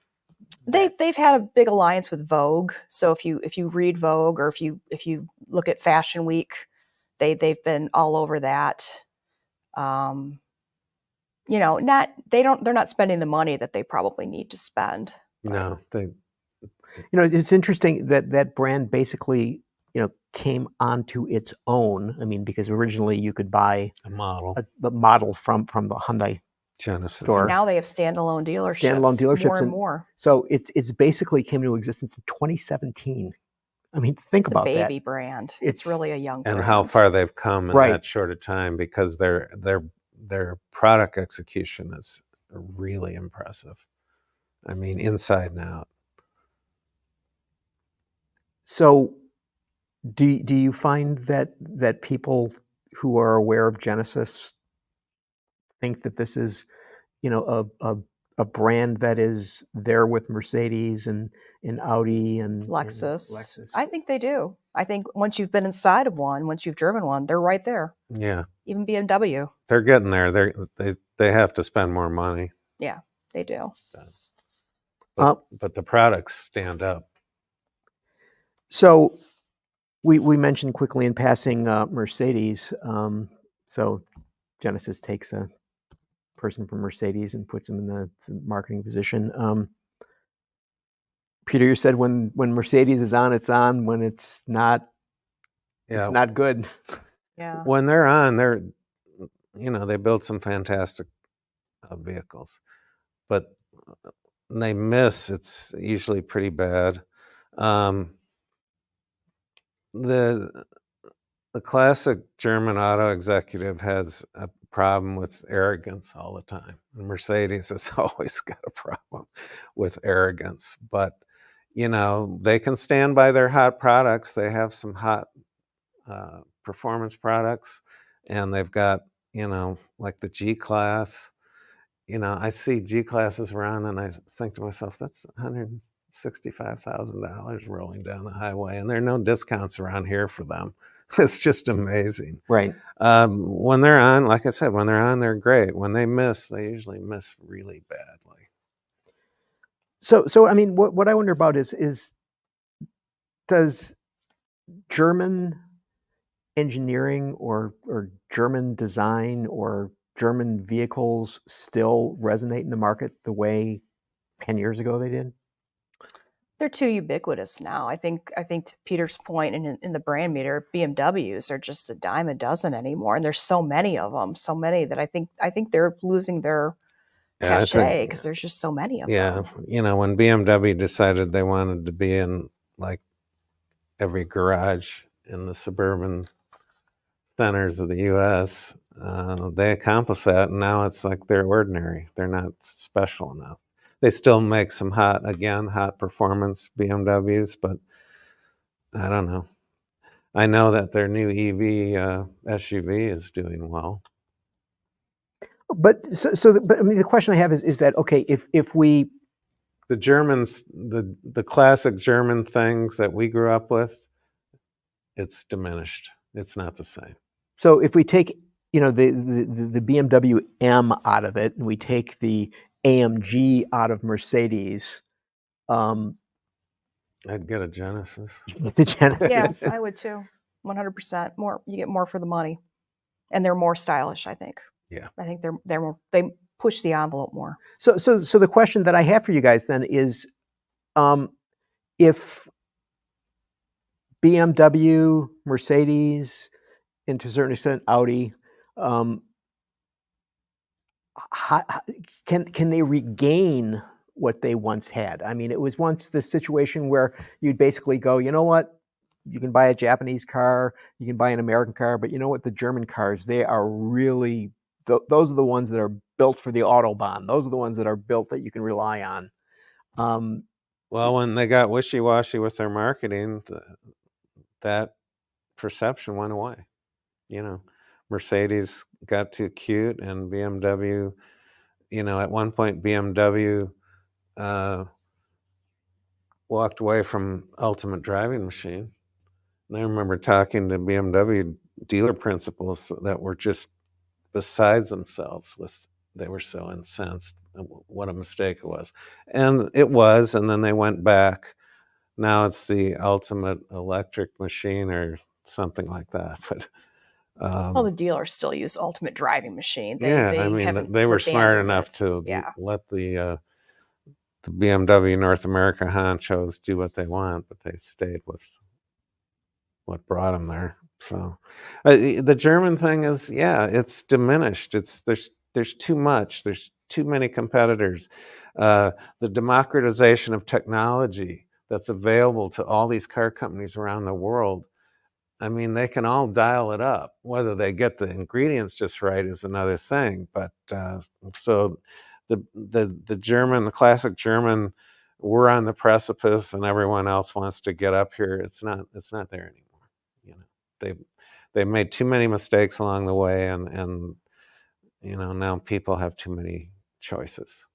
they've had a big alliance with Vogue. So if you read Vogue, or if you look at Fashion Week, they've been all over that. You know, they're not spending the money that they probably need to spend. No, they, You know, it's interesting that that brand basically, you know, came onto its own. I mean, because originally you could buy a model, a model from the Hyundai Genesis. store. Now they have standalone dealerships. Standalone dealerships more and and- more. So it's basically came into existence in 2017. I mean, think It's a about baby that. brand. It's- It's really a young And brand. how far they've come in Right. that short a time, because their product execution is really impressive. I mean, inside and out. So, do you find that people who are aware of Genesis think that this is, you know, a brand that is there with Mercedes and Audi and Lexus. Lexus? I think they do. I think once you've been inside of one, once you've driven one, they're right there. Yeah, Even BMW. they're getting there. They have to spend more money, Yeah, they do. but the products stand up. So, we mentioned quickly in passing Mercedes. So, Genesis takes a person from Mercedes and puts them in the marketing position. Peter, you said when Mercedes is on, it's on. When it's not, Yeah, it's not good. Yeah. when they're on, they build some fantastic vehicles, but they miss. It's usually pretty bad. The classic German auto executive has a problem with arrogance all the time. Mercedes has always got a problem with arrogance, but they can stand by their hot products. They have some hot performance products, and they've got like the G class. I see G classes around, and I think to myself, that's $165,000 rolling down the highway, and there are no discounts around here for them. It's just amazing. Right. When they're on, like I said, when they're on, they're great. When they miss, they usually miss really badly. So I mean, what I wonder about is does German engineering or German design or German vehicles still resonate in the market the way 10 years ago they did? They're too ubiquitous now. I think to Peter's point in the brand meter, BMWs are just a dime a dozen anymore, and there's so many of them, so many that I think they're losing their cachet because there's just so many of them. Yeah, when BMW decided they wanted to be in like every garage in the suburban centers of the U.S., they accomplished that, and now it's like they're ordinary. They're not special enough. They still make some hot performance BMWs, but I don't know. I know that their new EV SUV is doing well. But but I mean, the question I have is that okay? If we the Germans, the classic German things that we grew up with, it's diminished. It's not the same. So if we take the BMW M out of it, and we take the AMG out of Mercedes, I'd get a Genesis. The Genesis. Yes, I would too. 100% more. You get more for the money, and they're more stylish. I think. Yeah. I think they push the envelope more. So the question that I have for you guys then is, if BMW, Mercedes, and to a certain extent Audi, can they regain what they once had? I mean, it was once this situation where you'd basically go, you know what, you can buy a Japanese car, you can buy an American car, but you know what, the German cars, they are really, those are the ones that are built for the Autobahn. Those are the ones that are built that you can rely on. Well, when they got wishy-washy with their marketing, that perception went away. Mercedes got too cute, and BMW, at one point BMW walked away from Ultimate Driving Machine. And I remember talking to BMW dealer principals that were just besides themselves they were so incensed what a mistake it was. And it was, and then they went back. Now it's the Ultimate Electric Machine or something like that. But Well, the dealers still use Ultimate Driving Machine. They I mean, haven't they were smart abandoned enough it. to Yeah. let the BMW North America honchos do what they want, but they stayed with what brought them there. So the German thing is, it's diminished. There's too much. There's too many competitors. The democratization of technology that's available to all these car companies around the world. I mean, they can all dial it up. Whether they get the ingredients just right is another thing. But so the German, the classic German, we're on the precipice, and everyone else wants to get up here. It's not there anymore. You know, they've made too many mistakes along the way, and now people have too many choices.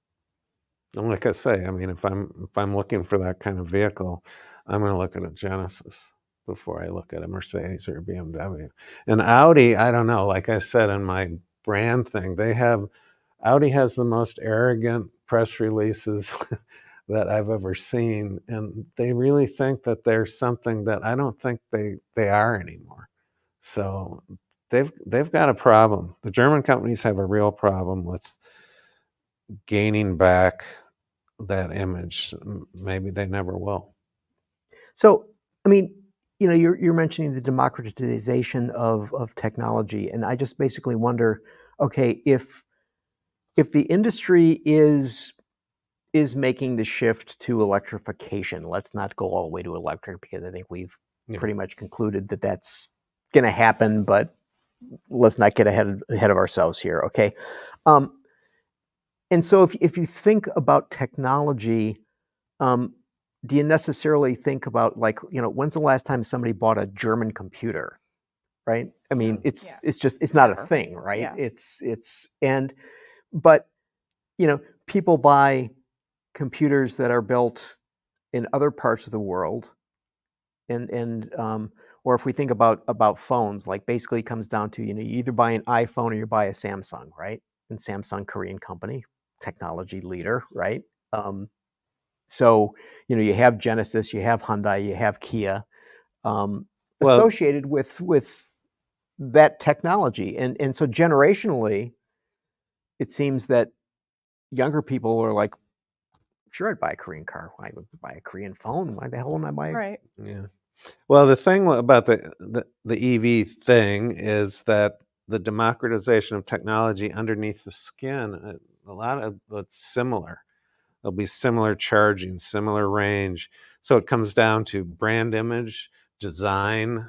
And like I say, I mean, if I'm looking for that kind of vehicle, I'm going to look at a Genesis before I look at a Mercedes or a BMW. And Audi, I don't know. Like I said in my brand thing, Audi has the most arrogant press releases that I've ever seen, and they really think that they're something that I don't think they are anymore. So they've got a problem. The German companies have a real problem with gaining back that image. Maybe they never will. So, I mean, you're mentioning the democratization of technology, and I just basically wonder, okay, if the industry is making the shift to electrification, let's not go all the way to electric, because I think we've pretty much concluded that that's going to happen, but let's not get ahead of ourselves here, okay? And so if you think about technology, do you necessarily think about, like, when's the last time somebody bought a German computer, right? I mean, it's just, it's not a thing, right? Yeah. But people buy computers that are built in other parts of the world, and or if we think about phones, like, basically it comes down to, you either buy an iPhone or you buy a Samsung, right? And Samsung, Korean company, technology leader, right? So you have Genesis, you have Hyundai, you have Kia, associated with that technology, and so generationally, it seems that younger people are like, sure, I'd buy a Korean car. Why would I buy a Korean phone? Why the hell would I buy? Right. Yeah. Well, the thing about the EV thing is that the democratization of technology underneath the skin, a lot of it's similar. There'll be similar charging, similar range. So it comes down to brand image, design.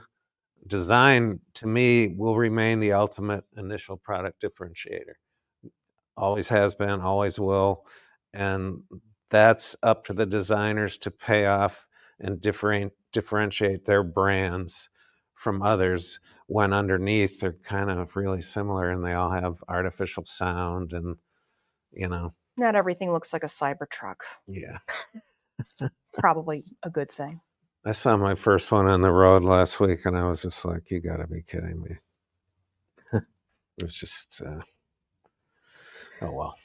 Design, to me, will remain the ultimate initial product differentiator. Always has been, always will. And that's up to the designers to pay off and differentiate their brands from others, when underneath they're kind of really similar, and they all have artificial sound, and Not everything looks like a Cybertruck. yeah. Probably a good thing. I saw my first one on the road last week, and I was just like, you gotta be kidding me. It was just oh well.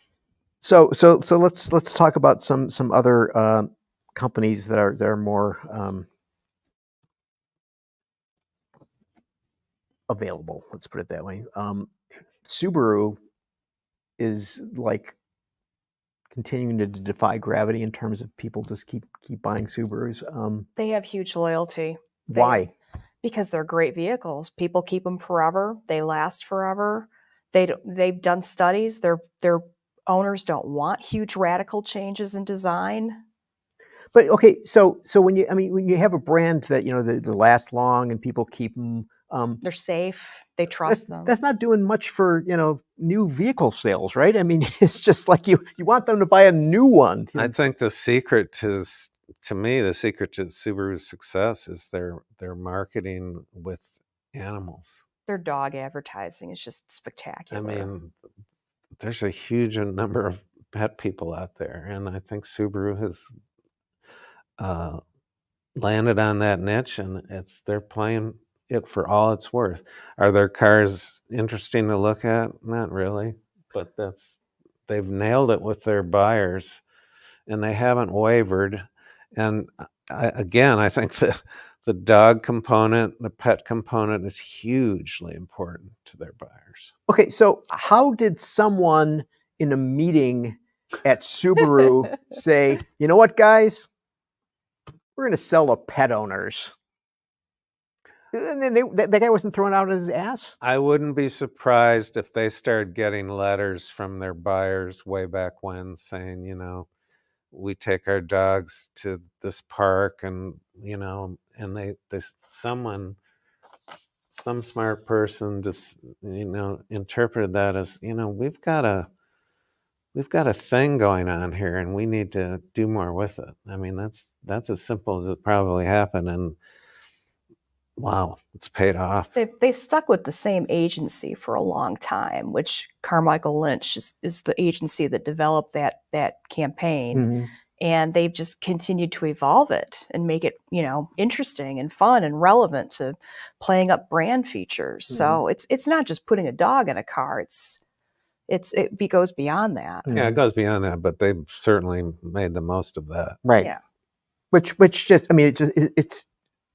So let's talk about some other companies that are more available. Let's put it that way. Subaru is, like, continuing to defy gravity in terms of people just keep buying Subarus. They have huge loyalty. Why? Because they're great vehicles. People keep them forever. They last forever. They've done studies. Their owners don't want huge radical changes in design. But okay, so when you have a brand that that lasts long and people keep them, they're safe. They trust them. That's not doing much for new vehicle sales, right? I mean, it's just like you want them to buy a new one. I think the secret to Subaru's success is their marketing with animals. Their dog advertising is just spectacular. I mean, there's a huge number of pet people out there, and I think Subaru has landed on that niche, and they're playing it for all it's worth. Are their cars interesting to look at? Not really, but they've nailed it with their buyers, and they haven't wavered. And I think the dog component, the pet component is hugely important to their buyers. Okay, so how did someone in a meeting at Subaru say, you know what, guys, we're going to sell to pet owners? And then that guy wasn't thrown out of his ass? I wouldn't be surprised if they started getting letters from their buyers way back when saying, you know, we take our dogs to this park, and you know, and some smart person just, you know, interpreted that as, you know, we've got a thing going on here and we need to do more with it. I mean, that's as simple as it probably happened, and wow, it's paid off. They stuck with the same agency for a long time, which Carmichael Lynch is the agency that developed that campaign. Mm-hmm. And they've just continued to evolve it and make it, you know, interesting and fun and relevant to playing up brand features. Mm-hmm. So it's not just putting a dog in a car. It goes beyond that. Yeah, it goes beyond that, but they've certainly made the most of that. Right. Yeah. Which just, I mean,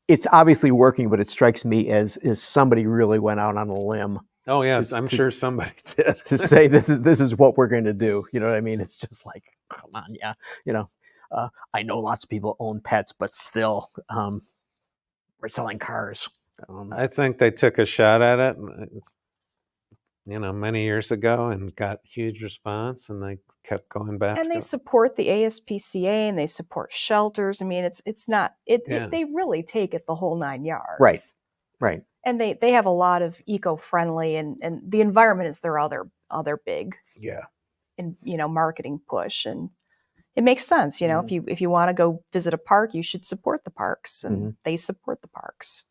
it's obviously working, but it strikes me as somebody really went out on a limb. Oh yes, I'm sure somebody did. To say this is what we're going to do. You know what I mean? It's just like, come on, yeah. You know, I know lots of people own pets, but still, we're selling cars. I think they took a shot at it, you know, many years ago and got huge response, and they kept going back. And they support the ASPCA and they support shelters. I mean, it's not they really take it the whole 9 yards. Right. Right. And they have a lot of eco-friendly and the environment is their other big marketing push, and it makes sense. You know, if you want to go visit a park, you should support the parks, and they support the parks.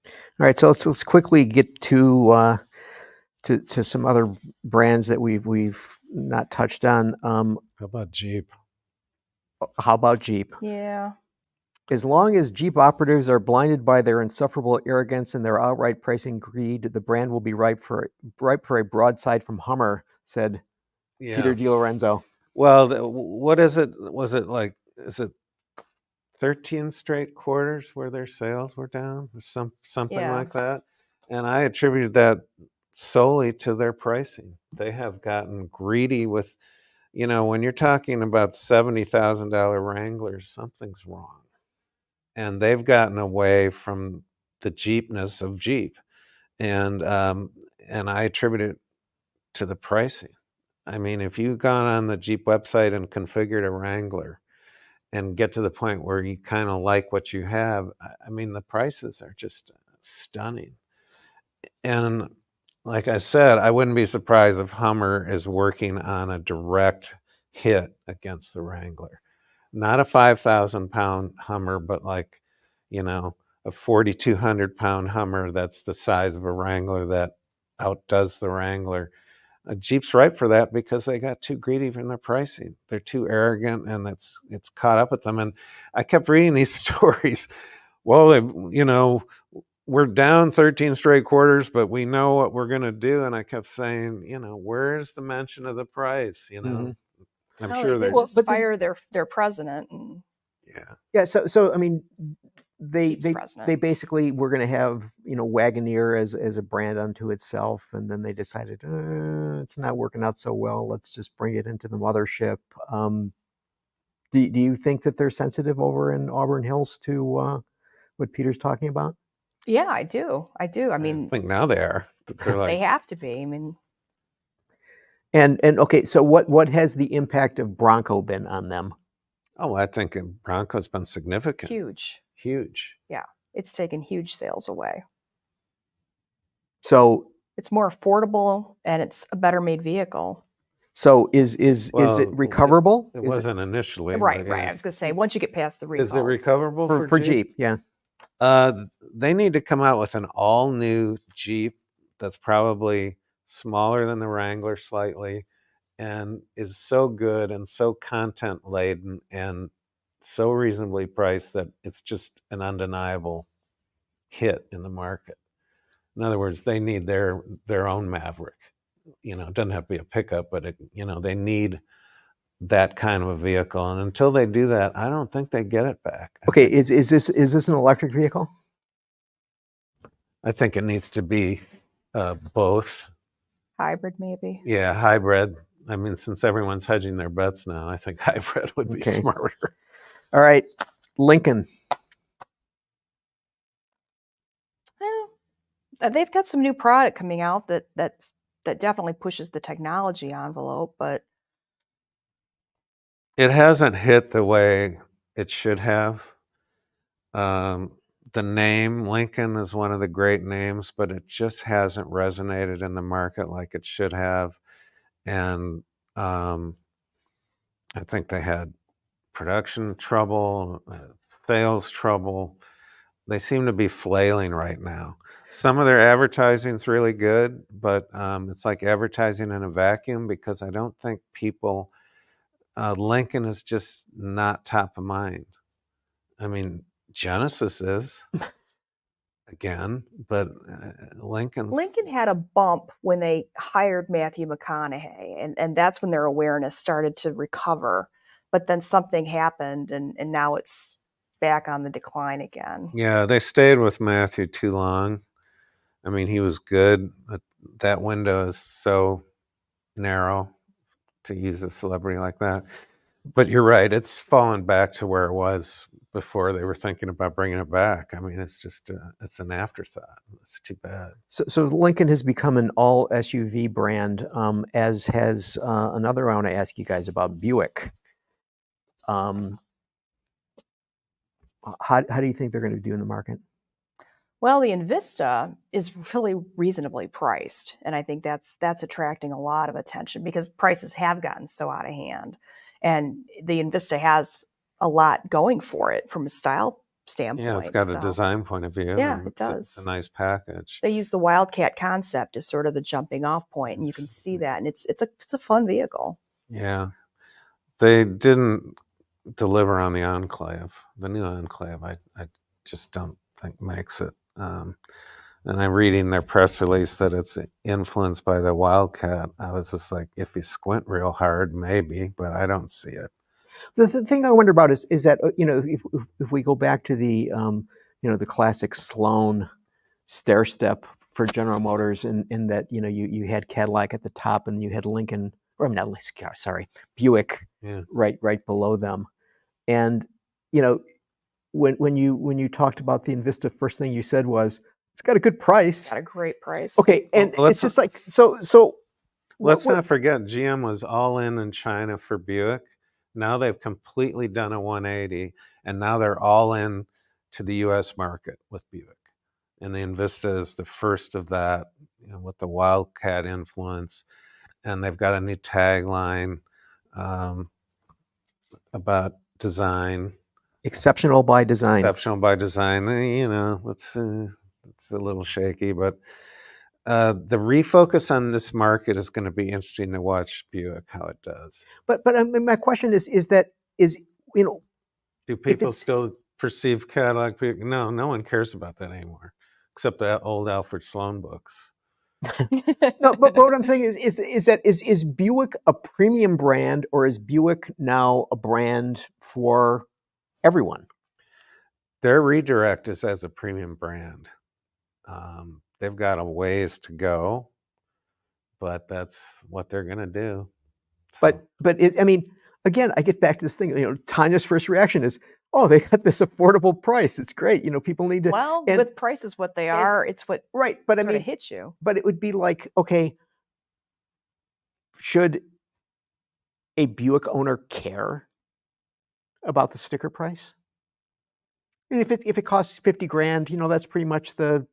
All right, so let's quickly get to some other brands that we've not touched on. How about Jeep? Yeah. As long as Jeep operatives are blinded by their insufferable arrogance and their outright pricing greed, the brand will be ripe for a broadside from Hummer, said Peter DeLorenzo. Well, what is it? Was it like, is it 13 straight quarters where their sales were down, or something like that? And I attributed that solely to their pricing. They have gotten greedy with, you know, when you're talking about $70,000 Wranglers, something's wrong. And they've gotten away from the Jeepness of Jeep, and I attribute it to the pricing. I mean, if you've gone on the Jeep website and configured a Wrangler and get to the point where you kind of like what you have, I mean, the prices are just stunning. And like I said, I wouldn't be surprised if Hummer is working on a direct hit against the Wrangler. Not a 5,000-pound Hummer, but like, you know, a 4,200-pound Hummer that's the size of a Wrangler that outdoes the Wrangler. Jeep's ripe for that because they got too greedy in their pricing. They're too arrogant, and it's caught up with them. And I kept reading these stories. Well, you know, we're down 13 straight quarters, but we know what we're going to do. And I kept saying, you know, where's the mention of the price? You know, I'm sure they there's just fire their president. And yeah. So I mean, they basically were going to have, you know, Wagoneer as a brand unto itself, and then they decided it's not working out so well. Let's just bring it into the mothership. Do you think that they're sensitive over in Auburn Hills to what Peter's talking about? Yeah, I do. I mean, I think now they are. They're like, they have to be. I mean, and okay, so what has the impact of Bronco been on them? oh, I think Bronco's been significant. Huge. Yeah, it's taken huge sales away. So it's more affordable and it's a better made vehicle. So is it recoverable? It wasn't initially. Right. I was going to say, once you get past the recalls. Is it recoverable for Jeep? Yeah. They need to come out with an all-new Jeep that's probably smaller than the Wrangler slightly, and is so good and so content-laden and so reasonably priced that it's just an undeniable hit in the market. In other words, they need their own Maverick. You know, it doesn't have to be a pickup, but you know, they need that kind of a vehicle. And until they do that, I don't think they get it back. Okay, is this an electric vehicle? I think it needs to be both. Hybrid, maybe. Yeah, hybrid. I mean, since everyone's hedging their bets now, I think hybrid would be Okay. smarter. All right, Lincoln. They've got some new product coming out that definitely pushes the technology envelope, but It hasn't hit the way it should have. The name Lincoln is one of the great names, but it just hasn't resonated in the market like it should have. And I think they had production trouble, sales trouble. They seem to be flailing right now. Some of their advertising is really good, but it's like advertising in a vacuum because I don't think people, Lincoln is just not top of mind. I mean, Genesis is, again, but Lincoln Lincoln had a bump when they hired Matthew McConaughey, and that's when their awareness started to recover. But then something happened, and now it's back on the decline again. Yeah, they stayed with Matthew too long. I mean, he was good, but that window is so narrow to use a celebrity like that. But you're right, it's fallen back to where it was before they were thinking about bringing it back. I mean, it's just, it's an afterthought. It's too bad. So Lincoln has become an all SUV brand, as has another I want to ask you guys about, Buick. How do you think they're going to do in the market? Well, the Invista is really reasonably priced, and I think that's attracting a lot of attention because prices have gotten so out of hand, and the Invista has a lot going for it from a style standpoint. Yeah, it's got a so design point of view. Yeah, and it does. It's a nice package. They use the Wildcat concept as sort of the jumping off point, and you can see that, and it's a fun vehicle. Yeah, they didn't deliver on the Enclave. The new Enclave, I just don't think makes it. And I'm reading their press release that it's influenced by the Wildcat. I was just like, if you squint real hard, maybe, but I don't see it. The thing I wonder about is that, if we go back to the the classic Sloan stair step for General Motors, in that you had Cadillac at the top and you had Lincoln, or I'm not sorry, Buick, Yeah. right below them, and when you talked about the Invista, first thing you said was it's got a good price. Got a great price. Okay, and Well, it's just like so. Let's not forget, GM was all in China for Buick. Now they've completely done a 180, and now they're all in to the U.S. market with Buick. And the Invista is the first of that, with the Wildcat influence. And they've got a new tagline about design. Exceptional by design. Exceptional by design. It's a little shaky, but the refocus on this market is going to be interesting to watch Buick how it does. But I mean, my question is do people it's- still perceive Cadillac Buick? No one cares about that anymore, except the old Alfred Sloan books. no, but what I'm saying is Buick a premium brand, or is Buick now a brand for everyone? Their redirect is as a premium brand. They've got a ways to go, but that's what they're going to do. So. But again, I get back to this thing. Tanya's first reaction is, "Oh, they got this affordable price. It's great. People need to." Well, and- with prices what they are, it's what right. But sort of hits you. But it would be like, okay, should a Buick owner care about the sticker price? And if it costs $50,000, that's pretty much the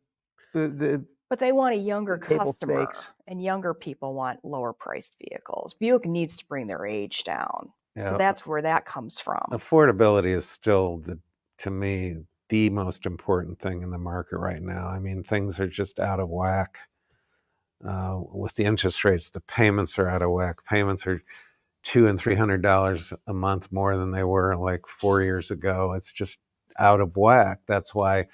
But they want a younger table customer, stakes. and younger people want lower priced vehicles. Buick needs to bring their age down. Yeah. So that's where that comes from. Affordability is still, to me, the most important thing in the market right now. I mean, things are just out of whack. With the interest rates, the payments are out of whack. Payments are $200 and $300 a month more than they were like 4 years ago. It's just out of whack. That's why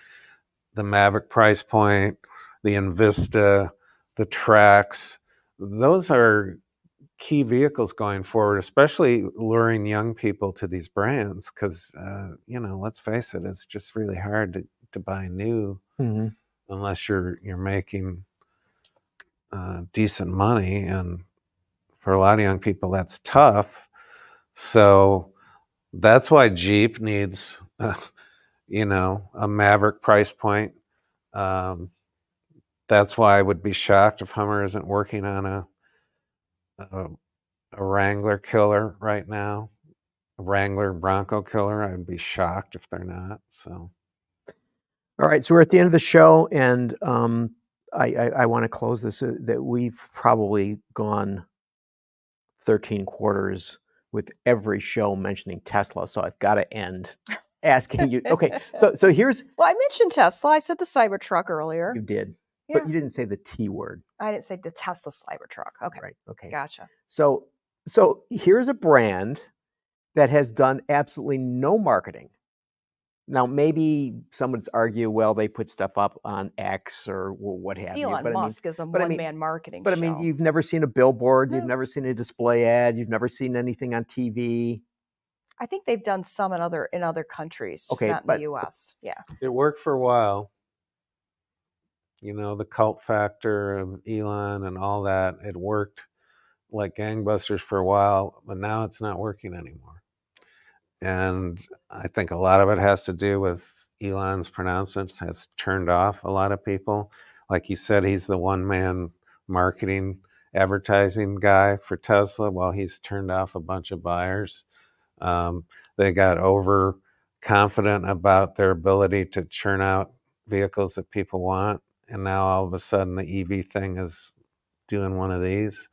the Maverick price point, the Invista, the Trax, those are key vehicles going forward, especially luring young people to these brands. Because let's face it, it's just really hard to buy new unless you're making decent money, and for a lot of young people, that's tough. So that's why Jeep needs, a Maverick price point. That's why I would be shocked if Hummer isn't working on a Wrangler killer right now, a Wrangler Bronco killer. I'd be shocked if they're not. So, All right, so we're at the end of the show, and I want to close this that we've probably gone 13 quarters with every show mentioning Tesla, so I've got to end asking you. Okay, so here's. Well, I mentioned Tesla. I said the Cybertruck earlier. You did, Yeah. but you didn't say the T word. I didn't say the Tesla Cybertruck. Okay. Right. Okay. Gotcha. So here's a brand that has done absolutely no marketing. Now, maybe someone would argue, well, they put stuff up on X or what have you. Elon But Musk is a one-man marketing But show. I mean, you've never seen a billboard, you've No. never seen a display ad, you've never seen anything on TV. I think they've done some in other countries, just Okay, not in but- the U.S. Yeah. it worked for a while. The cult factor of Elon and all that, it worked like gangbusters for a while, but now it's not working anymore. And I think a lot of it has to do with Elon's pronouncements has turned off a lot of people. Like you said, he's the one-man marketing, advertising guy for Tesla. Well, he's turned off a bunch of buyers. They got overconfident about their ability to churn out vehicles that people want. And now all of a sudden the EV thing is doing one of these.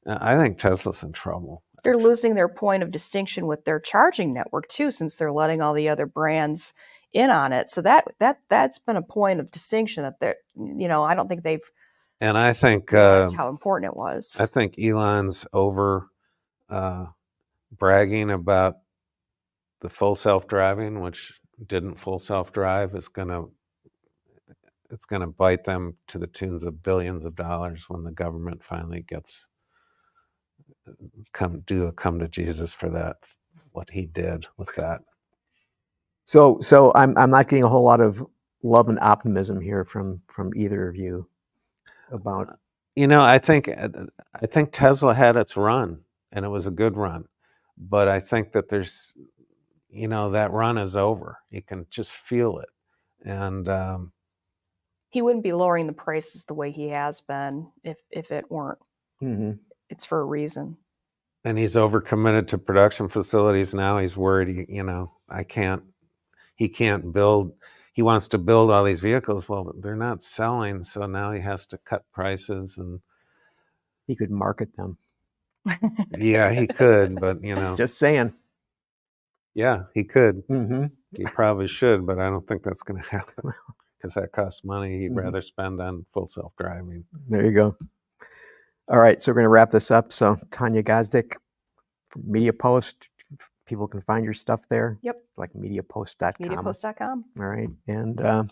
I think Tesla's in trouble. They're losing their point of distinction with their charging network too, since they're letting all the other brands in on it. So that's been a point of distinction that they're, I don't think they've And I think realized how important it was. I think Elon's over bragging about the full self-driving, which didn't full self-drive, it's gonna bite them to the tunes of billions of dollars when the government finally gets come to Jesus for that, what he did with that. So I'm not getting a whole lot of love and optimism here from either of you about. I think Tesla had its run, and it was a good run, but I think that there's, that run is over. You can just feel it, and He wouldn't be lowering the prices the way he has been if it weren't. Mm-hmm. It's for a reason. And he's overcommitted to production facilities now. He's worried, he can't build. He wants to build all these vehicles. Well, they're not selling, so now he has to cut prices. And He could market them. yeah, he could, but Just saying. yeah, he could. Mm-hmm. He probably should, but I don't think that's going to happen because that costs money. He'd rather spend on full self-driving. There you go. All right, so we're going to wrap this up. So Tanya Gazdik from MediaPost, people can find your stuff there. Yep. Like MediaPost.com. MediaPost.com. All right, and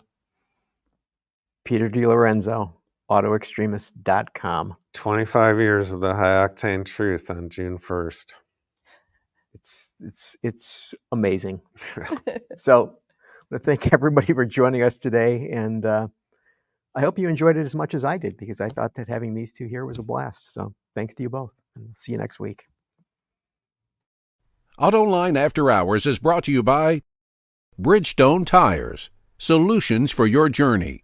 Peter DeLorenzo, Autoextremist.com. 25 years of the high-octane truth on June 1st. It's amazing. So I want to thank everybody for joining us today, and I hope you enjoyed it as much as I did, because I thought that having these two here was a blast. So thanks to you both, and we'll see you next week. AutoLine After Hours is brought to you by Bridgestone Tires, solutions for your journey.